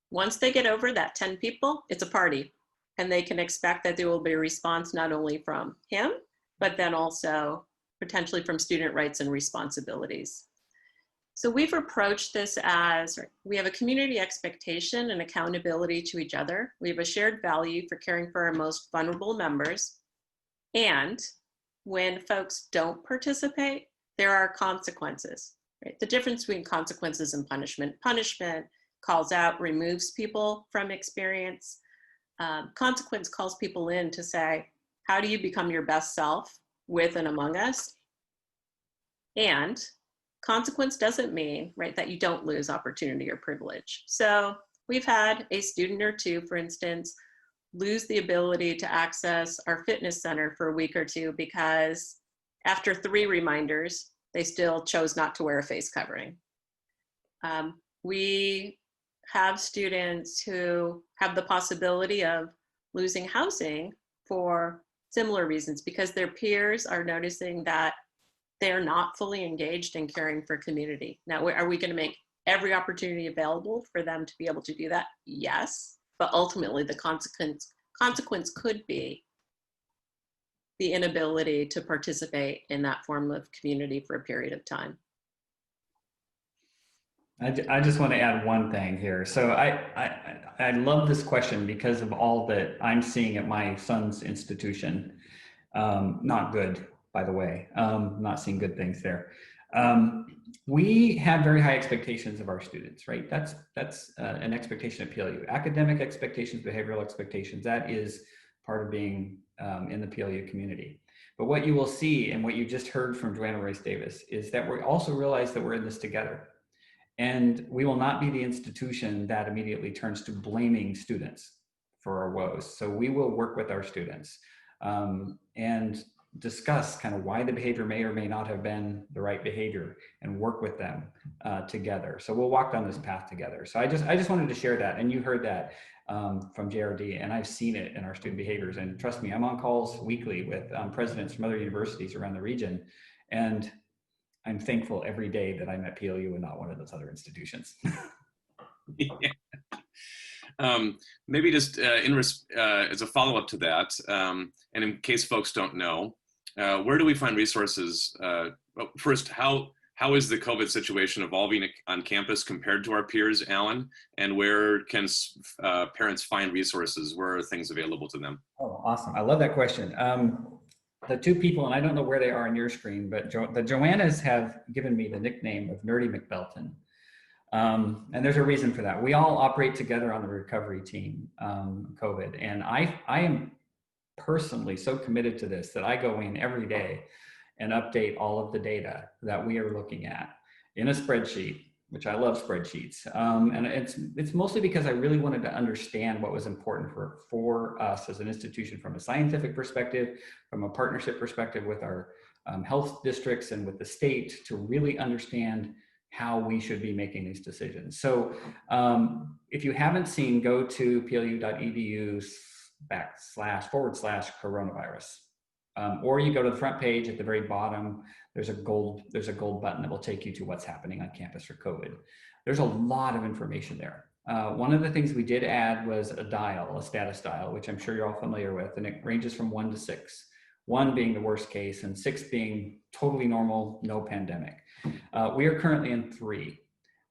Once they get over that 10 people, it's a party. And they can expect that there will be a response not only from him, but then also potentially from student rights and responsibilities. So we've approached this as, we have a community expectation and accountability to each other. We have a shared value for caring for our most vulnerable members. And when folks don't participate, there are consequences, right? The difference between consequences and punishment. Punishment calls out, removes people from experience. Consequence calls people in to say, how do you become your best self with and among us? And consequence doesn't mean, right, that you don't lose opportunity or privilege. So we've had a student or two, for instance, lose the ability to access our fitness center for a week or two because after 3 reminders, they still chose not to wear a face covering. We have students who have the possibility of losing housing for similar reasons because their peers are noticing that they're not fully engaged in caring for community. Now, are we going to make every opportunity available for them to be able to do that? Yes, but ultimately the consequence could be the inability to participate in that form of community for a period of time. I just want to add one thing here. So I love this question because of all that I'm seeing at my son's institution. Not good, by the way. Not seeing good things there. We have very high expectations of our students, right? That's an expectation of PLU. Academic expectations, behavioral expectations, that is part of being in the PLU community. But what you will see, and what you just heard from Joanna Royce Davis, is that we also realize that we're in this together. And we will not be the institution that immediately turns to blaming students for our woes. So we will work with our students. And discuss kind of why the behavior may or may not have been the right behavior and work with them together. So we'll walk down this path together. So I just wanted to share that. And you heard that from JRD, and I've seen it in our student behaviors. And trust me, I'm on calls weekly with presidents from other universities around the region. And I'm thankful every day that I'm at PLU and not one of those other institutions. Yeah. Maybe just as a follow-up to that, and in case folks don't know, where do we find resources? Well, first, how is the COVID situation evolving on campus compared to our peers, Alan? And where can parents find resources? Where are things available to them? Oh, awesome. I love that question. The two people, and I don't know where they are on your screen, but the Joannas have given me the nickname of Nerdy McBelton. And there's a reason for that. We all operate together on the recovery team, COVID. And I am personally so committed to this that I go in every day and update all of the data that we are looking at in a spreadsheet, which I love spreadsheets. And it's mostly because I really wanted to understand what was important for us as an institution from a scientific perspective, from a partnership perspective with our health districts and with the state to really understand how we should be making these decisions. So if you haven't seen, go to plu.edu//coronavirus. Or you go to the front page at the very bottom, there's a gold button that will take you to what's happening on campus for COVID. There's a lot of information there. One of the things we did add was a status dial, which I'm sure you're all familiar with, and it ranges from 1 to 6. 1 being the worst case and 6 being totally normal, no pandemic. We are currently in 3.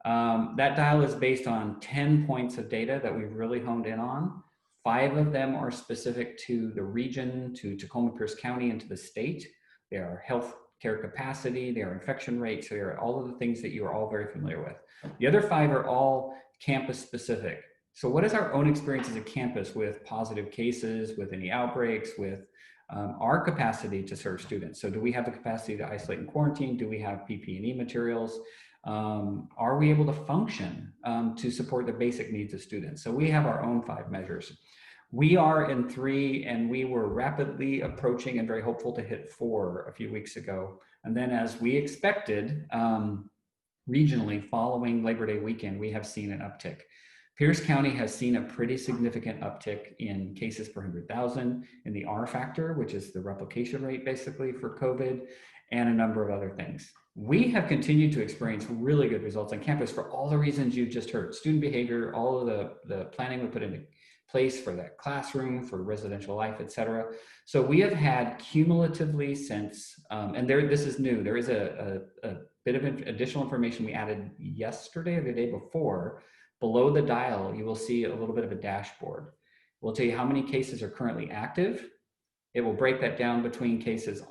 That dial is based on 10 points of data that we've really honed in on. 5 of them are specific to the region, to Tacoma-Pierce County, and to the state. They are health care capacity, they are infection rates, they are all of the things that you are all very familiar with. The other 5 are all campus specific. So what is our own experience as a campus with positive cases, with any outbreaks, with our capacity to serve students? So do we have the capacity to isolate and quarantine? Do we have PPE materials? Are we able to function to support the basic needs of students? So we have our own 5 measures. We are in 3, and we were rapidly approaching and very hopeful to hit 4 a few weeks ago. And then, as we expected, regionally following Labor Day weekend, we have seen an uptick. Pierce County has seen a pretty significant uptick in cases per 100,000, in the R factor, which is the replication rate basically for COVID, and a number of other things. We have continued to experience really good results on campus for all the reasons you just heard: student behavior, all of the planning we put into place for that classroom, for residential life, et cetera. So we have had cumulatively since, and this is new, there is a bit of additional information we added yesterday or the day before. Below the dial, you will see a little bit of a dashboard. We'll tell you how many cases are currently active. It will break that down between cases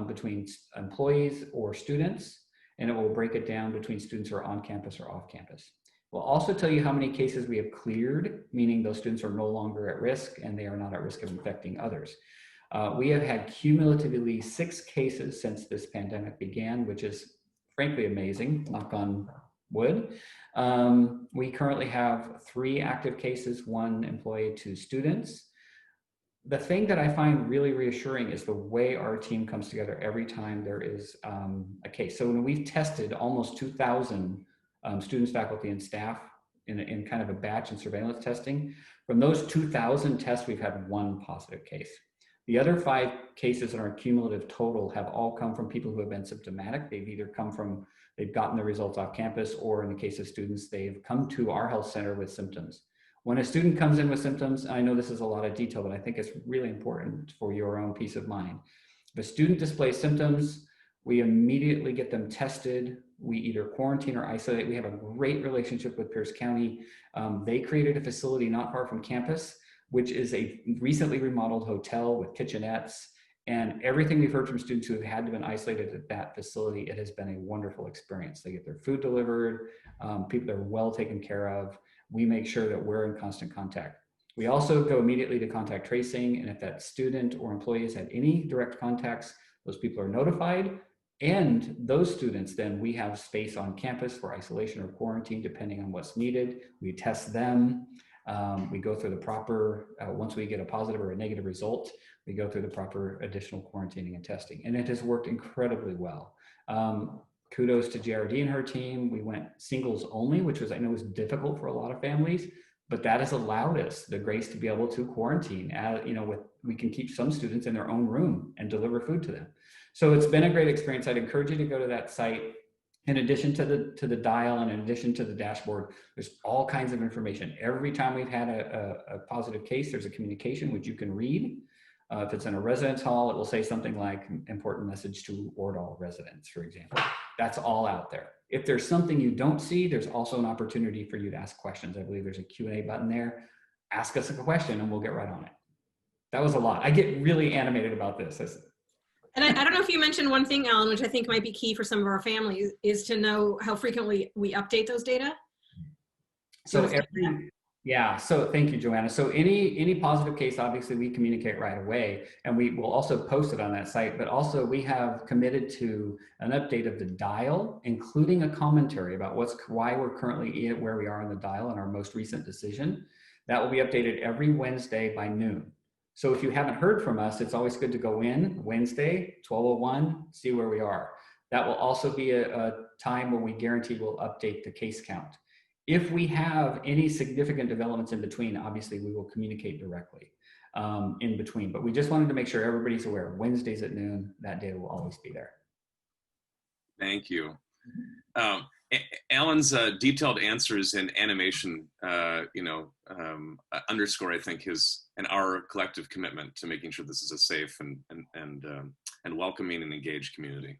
between employees or students, and it will break it down between students who are on campus or off campus. We'll also tell you how many cases we have cleared, meaning those students are no longer at risk and they are not at risk of infecting others. We have had cumulatively 6 cases since this pandemic began, which is frankly amazing, knock on wood. We currently have 3 active cases, 1 employee, 2 students. The thing that I find really reassuring is the way our team comes together every time there is a case. So when we've tested almost 2,000 students, faculty, and staff in kind of a batch and surveillance testing, from those 2,000 tests, we've had 1 positive case. The other 5 cases in our cumulative total have all come from people who have been symptomatic. They've either they've gotten the results off campus, or in the case of students, they've come to our health center with symptoms. When a student comes in with symptoms, I know this is a lot of detail, but I think it's really important for your own peace of mind. If a student displays symptoms, we immediately get them tested. We either quarantine or isolate. We have a great relationship with Pierce County. They created a facility not far from campus, which is a recently remodeled hotel with kitchenettes. And everything we've heard from students who have had to been isolated at that facility, it has been a wonderful experience. They get their food delivered, people are well taken care of. We make sure that we're in constant contact. We also go immediately to contact tracing, and if that student or employee has had any direct contacts, those people are notified. And those students, then we have space on campus for isolation or quarantine, depending on what's needed. We test them. We go through the proper, once we get a positive or a negative result, we go through the proper additional quarantining and testing. And it has worked incredibly well. Kudos to JRD and her team. We went singles only, which was, I know, was difficult for a lot of families, but that has allowed us the grace to be able to quarantine. We can keep some students in their own room and deliver food to them. So it's been a great experience. I'd encourage you to go to that site. In addition to the dial and in addition to the dashboard, there's all kinds of information. Every time we've had a positive case, there's a communication which you can read. If it's in a residence hall, it will say something like important message to ward all residents, for example. That's all out there. If there's something you don't see, there's also an opportunity for you to ask questions. I believe there's a Q&A button there. Ask us a question and we'll get right on it. That was a lot. I get really animated about this. And I don't know if you mentioned one thing, Alan, which I think might be key for some of our families, is to know how frequently we update those data. So thank you, Joanna. So any positive case, obviously we communicate right away, and we will also post it on that site, but also we have committed to an update of the dial, including a commentary about why we're currently where we are on the dial and our most recent decision. That will be updated every Wednesday by noon. So if you haven't heard from us, it's always good to go in Wednesday, 12:01, see where we are. That will also be a time when we guarantee we'll update the case count. If we have any significant developments in between, obviously we will communicate directly in between, but we just wanted to make sure everybody's aware. Wednesdays at noon, that data will always be there. Thank you. Alan's detailed answers and animation, underscore, I think, his and our collective commitment to making sure this is a safe and welcoming and engaged community.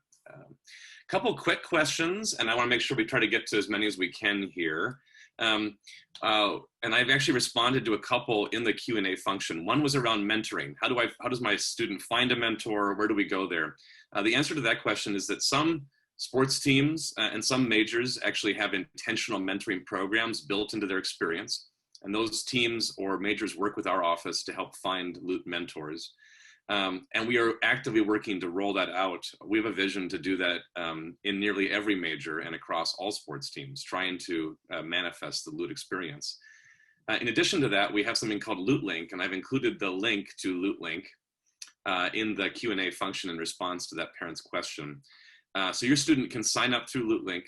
Couple quick questions, and I want to make sure we try to get to as many as we can here. And I've actually responded to a couple in the Q&A function. One was around mentoring. How does my student find a mentor? Where do we go there? The answer to that question is that some sports teams and some majors actually have intentional mentoring programs built into their experience. And those teams or majors work with our office to help find Lute mentors. And we are actively working to roll that out. We have a vision to do that in nearly every major and across all sports teams, trying to manifest the Lute experience. In addition to that, we have something called Lute Link, and I've included the link to Lute Link in the Q&A function in response to that parent's question. So your student can sign up through Lute Link,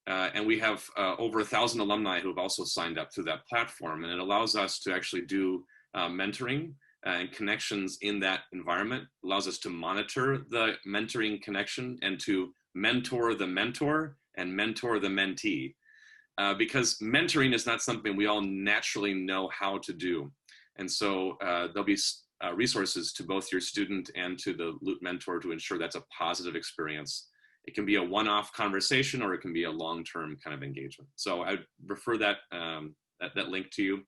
and we have over 1,000 alumni who have also signed up through that platform, and it allows us to actually do mentoring and connections in that environment. Allows us to monitor the mentoring connection and to mentor the mentor and mentor the mentee. Because mentoring is not something we all naturally know how to do. And so there'll be resources to both your student and to the Lute mentor to ensure that's a positive experience. It can be a one-off conversation or it can be a long-term kind of engagement. So I refer that link to you.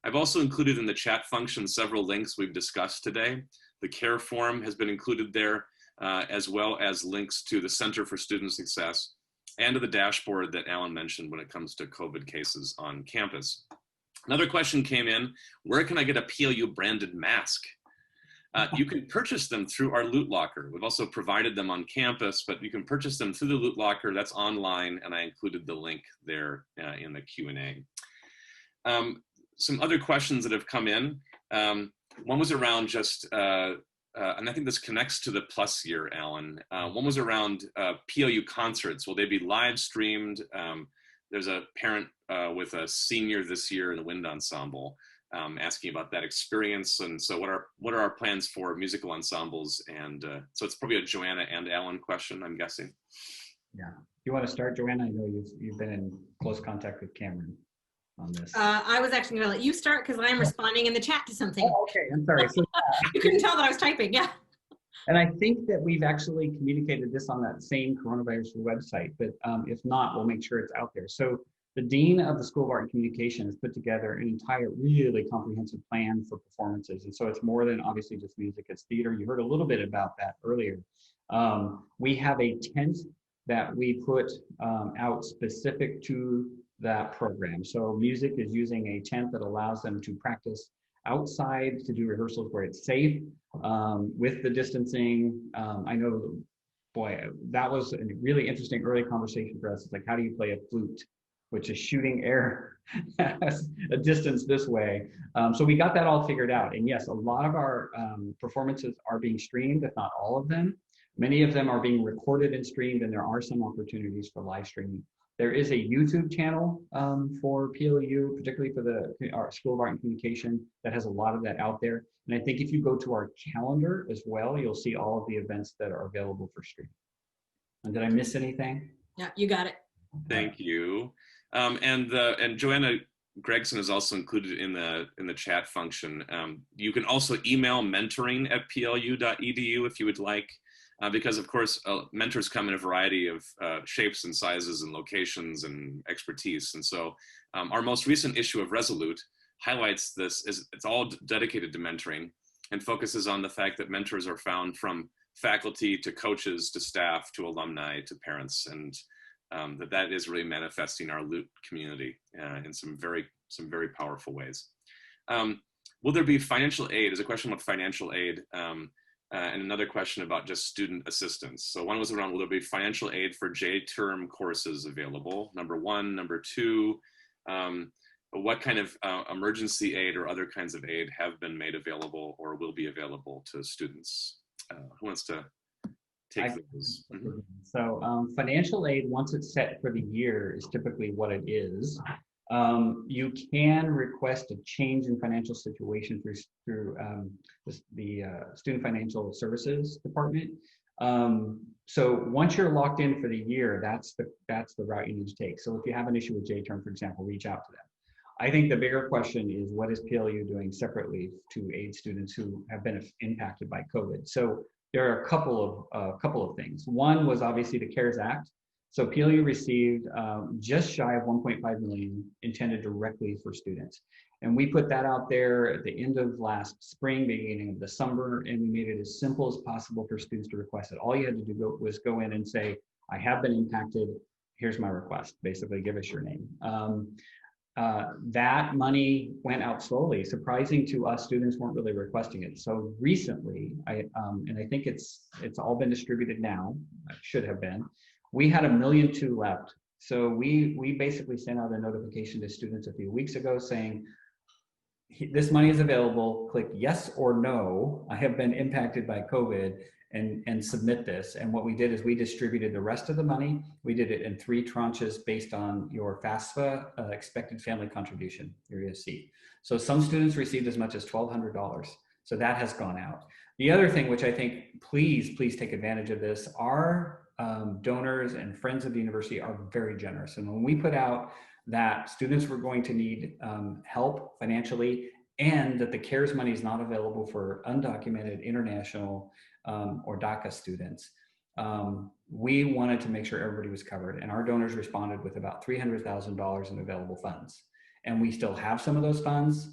I've also included in the chat function several links we've discussed today. The care form has been included there, as well as links to the Center for Student Success and to the dashboard that Alan mentioned when it comes to COVID cases on campus. Another question came in, where can I get a PLU branded mask? You can purchase them through our Lute Locker. We've also provided them on campus, but you can purchase them through the Lute Locker. That's online, and I included the link there in the Q&A. Some other questions that have come in. One was around just, and I think this connects to the plus year, Alan. One was around PLU concerts. Will they be live streamed? There's a parent with a senior this year in the wind ensemble asking about that experience. And so what are our plans for musical ensembles? And so it's probably a Joanna and Alan question, I'm guessing. Yeah. You want to start, Joanna? I know you've been in close contact with Cameron on this. I was actually going to let you start because I'm responding in the chat to something. Oh, okay. I'm sorry. So, you couldn't tell that I was typing. Yeah. And I think that we've actually communicated this on that same coronavirus website, but if not, we'll make sure it's out there. So the Dean of the School of Art and Communication has put together an entire really comprehensive plan for performances. And so it's more than obviously just music, it's theater. You heard a little bit about that earlier. We have a tent that we put out specific to that program. So music is using a tent that allows them to practice outside, to do rehearsals where it's safe, with the distancing. I know, boy, that was a really interesting early conversation for us. It's like, how do you play a flute which is shooting air a distance this way. So we got that all figured out. And yes, a lot of our performances are being streamed, if not all of them. Many of them are being recorded and streamed, and there are some opportunities for live streaming. There is a YouTube channel for PLU, particularly for our School of Art and Communication, that has a lot of that out there. And I think if you go to our calendar as well, you'll see all of the events that are available for streaming. And did I miss anything? Yeah, you got it. Thank you. And Joanna Gregson is also included in the chat function. You can also email mentoring@plu.edu if you would like, because of course mentors come in a variety of shapes and sizes and locations and expertise. And so our most recent issue of Resolute highlights this. It's all dedicated to mentoring and focuses on the fact that mentors are found from faculty to coaches to staff to alumni to parents, and that is really manifesting our Lute community in some very powerful ways. Will there be financial aid? There's a question about financial aid, and another question about just student assistance. So one was around, will there be financial aid for J-term courses available? Number one. Number two, what kind of emergency aid or other kinds of aid have been made available or will be available to students? Who wants to take those? Mm-hmm. So financial aid, once it's set for the year, is typically what it is. You can request a change in financial situation through the Student Financial Services Department. So once you're locked in for the year, that's the route you need to take. So if you have an issue with J-term, for example, reach out to them. I think the bigger question is, what is PLU doing separately to aid students who have been impacted by COVID? So there are a couple of things. One was obviously the CARES Act. So PLU received just shy of 1.5 million intended directly for students. And we put that out there at the end of last spring, beginning of the summer, and we made it as simple as possible for students to request it. All you had to do was go in and say, I have been impacted, here's my request. Basically, give us your name. That money went out slowly. Surprising to us, students weren't really requesting it. So recently, and I think it's all been distributed now, it should have been, we had 1.2 million left. So we basically sent out a notification to students a few weeks ago saying, this money is available, click yes or no, I have been impacted by COVID, and submit this. And what we did is we distributed the rest of the money. We did it in 3 tranches based on your FAFSA expected family contribution, your ESC. So some students received as much as $1,200. So that has gone out. The other thing, which I think, please take advantage of this, our donors and friends of the university are very generous. And when we put out that students were going to need help financially, and that the CARES money is not available for undocumented international or DACA students, we wanted to make sure everybody was covered. And our donors responded with about $300,000 in available funds. And we still have some of those funds.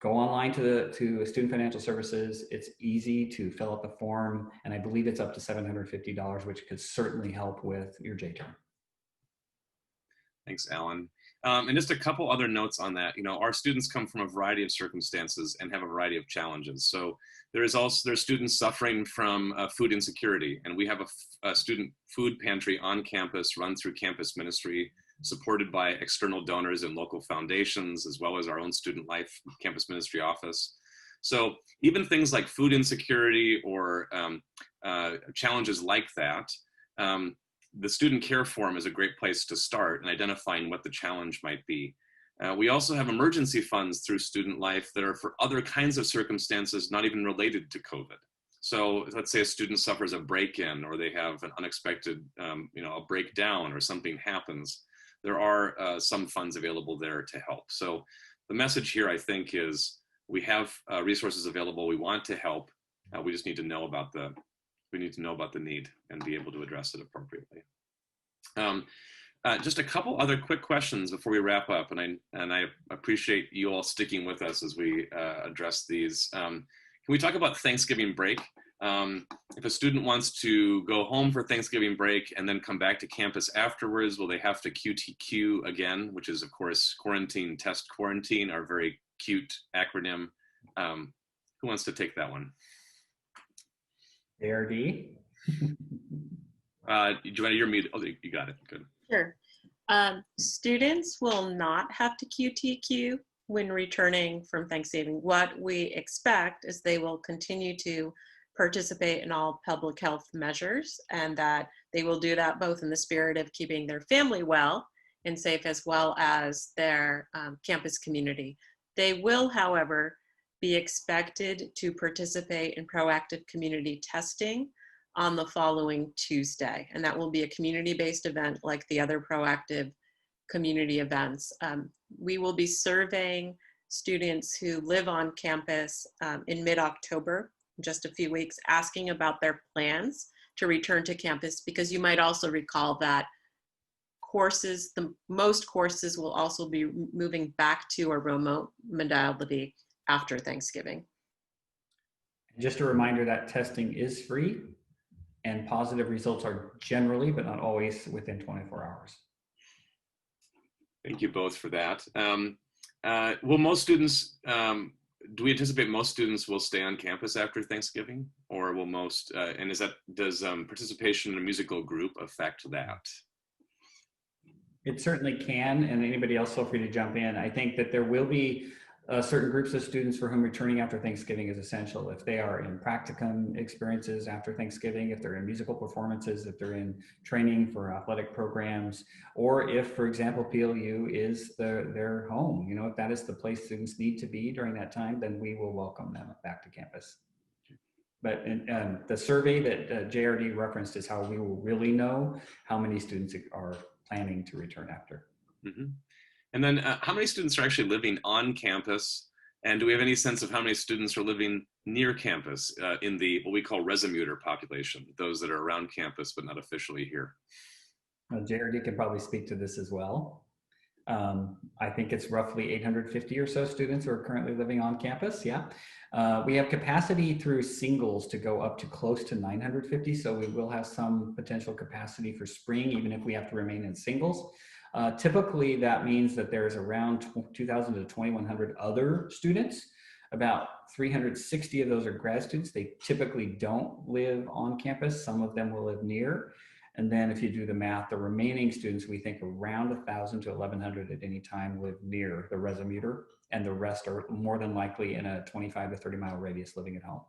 Go online to Student Financial Services. It's easy to fill out the form. And I believe it's up to $750, which could certainly help with your J-term. Thanks, Alan. And just a couple other notes on that. You know, our students come from a variety of circumstances and have a variety of challenges. So there's students suffering from food insecurity, and we have a student food pantry on campus run through campus ministry, supported by external donors and local foundations, as well as our own student life campus ministry office. So even things like food insecurity or challenges like that, the student care forum is a great place to start in identifying what the challenge might be. We also have emergency funds through Student Life that are for other kinds of circumstances not even related to COVID. So let's say a student suffers a break-in, or they have an unexpected, a breakdown, or something happens. There are some funds available there to help. So the message here, I think, is we have resources available. We want to help. We just need to know about the need and be able to address it appropriately. Just a couple other quick questions before we wrap up, and I appreciate you all sticking with us as we address these. Can we talk about Thanksgiving break? If a student wants to go home for Thanksgiving break and then come back to campus afterwards, will they have to QTQ again, which is, of course, quarantine, test, quarantine, our very cute acronym. Who wants to take that one? ARD. Joanna, you're muted. Oh, you got it. Good. Sure. Students will not have to QTQ when returning from Thanksgiving. What we expect is they will continue to participate in all public health measures, and that they will do that both in the spirit of keeping their family well and safe, as well as their campus community. They will, however, be expected to participate in proactive community testing on the following Tuesday. And that will be a community-based event like the other proactive community events. We will be surveying students who live on campus in mid-October, just a few weeks, asking about their plans to return to campus, because you might also recall that courses, most courses will also be moving back to a remote modality after Thanksgiving. Just a reminder that testing is free and positive results are generally, but not always, within 24 hours. Thank you both for that. Will most students, do we anticipate most students will stay on campus after Thanksgiving, or will most, and does participation in a musical group affect that? It certainly can, and anybody else feel free to jump in. I think that there will be certain groups of students for whom returning after Thanksgiving is essential. If they are in practicum experiences after Thanksgiving, if they're in musical performances, if they're in training for athletic programs, or if, for example, PLU is their home, if that is the place students need to be during that time, then we will welcome them back to campus. But the survey that JRD referenced is how we will really know how many students are planning to return after. Mm-hmm. And then how many students are actually living on campus? And do we have any sense of how many students are living near campus in the, what we call resomuter population, those that are around campus but not officially here? JRD can probably speak to this as well. I think it's roughly 850 or so students who are currently living on campus, yeah. We have capacity through singles to go up to close to 950, so we will have some potential capacity for spring, even if we have to remain in singles. Typically, that means that there's around 2,000 to 2,100 other students. About 360 of those are grad students. They typically don't live on campus. Some of them will live near. And then if you do the math, the remaining students, we think around 1,000 to 1,100 at any time live near the resomuter, and the rest are more than likely in a 25 to 30 mile radius living at home.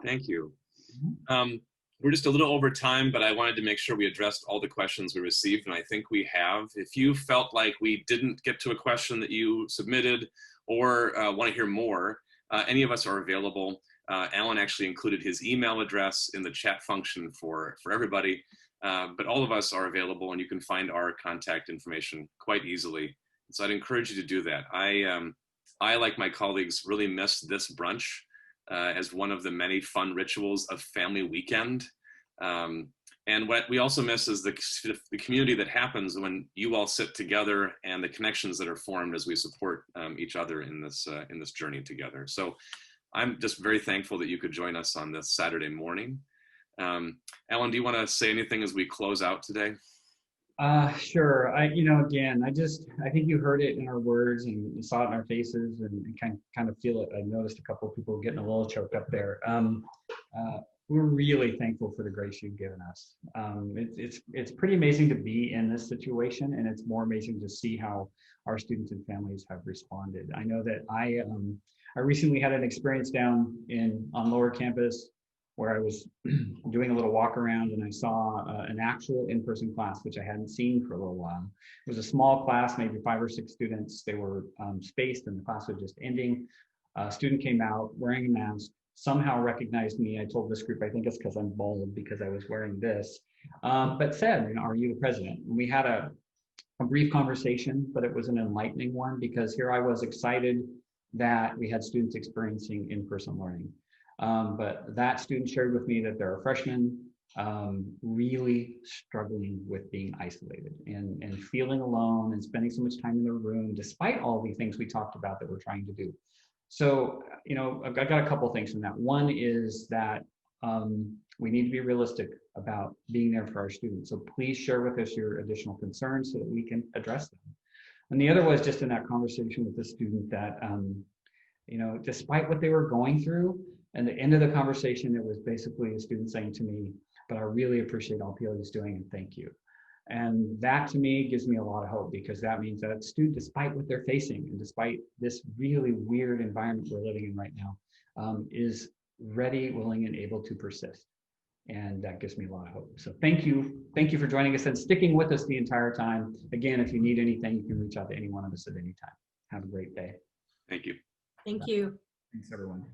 Thank you. We're just a little over time, but I wanted to make sure we addressed all the questions we received, and I think we have. If you felt like we didn't get to a question that you submitted or want to hear more, any of us are available. Alan actually included his email address in the chat function for everybody, but all of us are available, and you can find our contact information quite easily. So I'd encourage you to do that. I, like my colleagues, really miss this brunch as one of the many fun rituals of family weekend. And what we also miss is the community that happens when you all sit together, and the connections that are formed as we support each other in this journey together. So I'm just very thankful that you could join us on this Saturday morning. Alan, do you want to say anything as we close out today? Sure. Again, I think you heard it in our words and saw it in our faces, and kind of feel it. I noticed a couple of people getting a little choked up there. We're really thankful for the grace you've given us. It's pretty amazing to be in this situation, and it's more amazing to see how our students and families have responded. I know that I recently had an experience down on lower campus where I was doing a little walk around, and I saw an actual in-person class, which I hadn't seen for a little while. It was a small class, maybe 5 or 6 students. They were spaced, and the class was just ending. A student came out wearing a mask, somehow recognized me. I told this group, I think it's because I'm bald, because I was wearing this, but said, "Are you the president?" And we had a brief conversation, but it was an enlightening one, because here I was excited that we had students experiencing in-person learning. But that student shared with me that there are freshmen really struggling with being isolated and feeling alone and spending so much time in their room, despite all the things we talked about that we're trying to do. So, I got a couple things from that. One is that we need to be realistic about being there for our students. So please share with us your additional concerns so that we can address them. And the other was just in that conversation with the student that, despite what they were going through, and the end of the conversation, it was basically a student saying to me, "But I really appreciate all PLU is doing, and thank you." And that to me gives me a lot of hope, because that means that a student, despite what they're facing and despite this really weird environment we're living in right now, is ready, willing, and able to persist. And that gives me a lot of hope. So thank you. Thank you for joining us and sticking with us the entire time. Again, if you need anything, you can reach out to any one of us at any time. Have a great day. Thank you. Thank you. Thanks, everyone.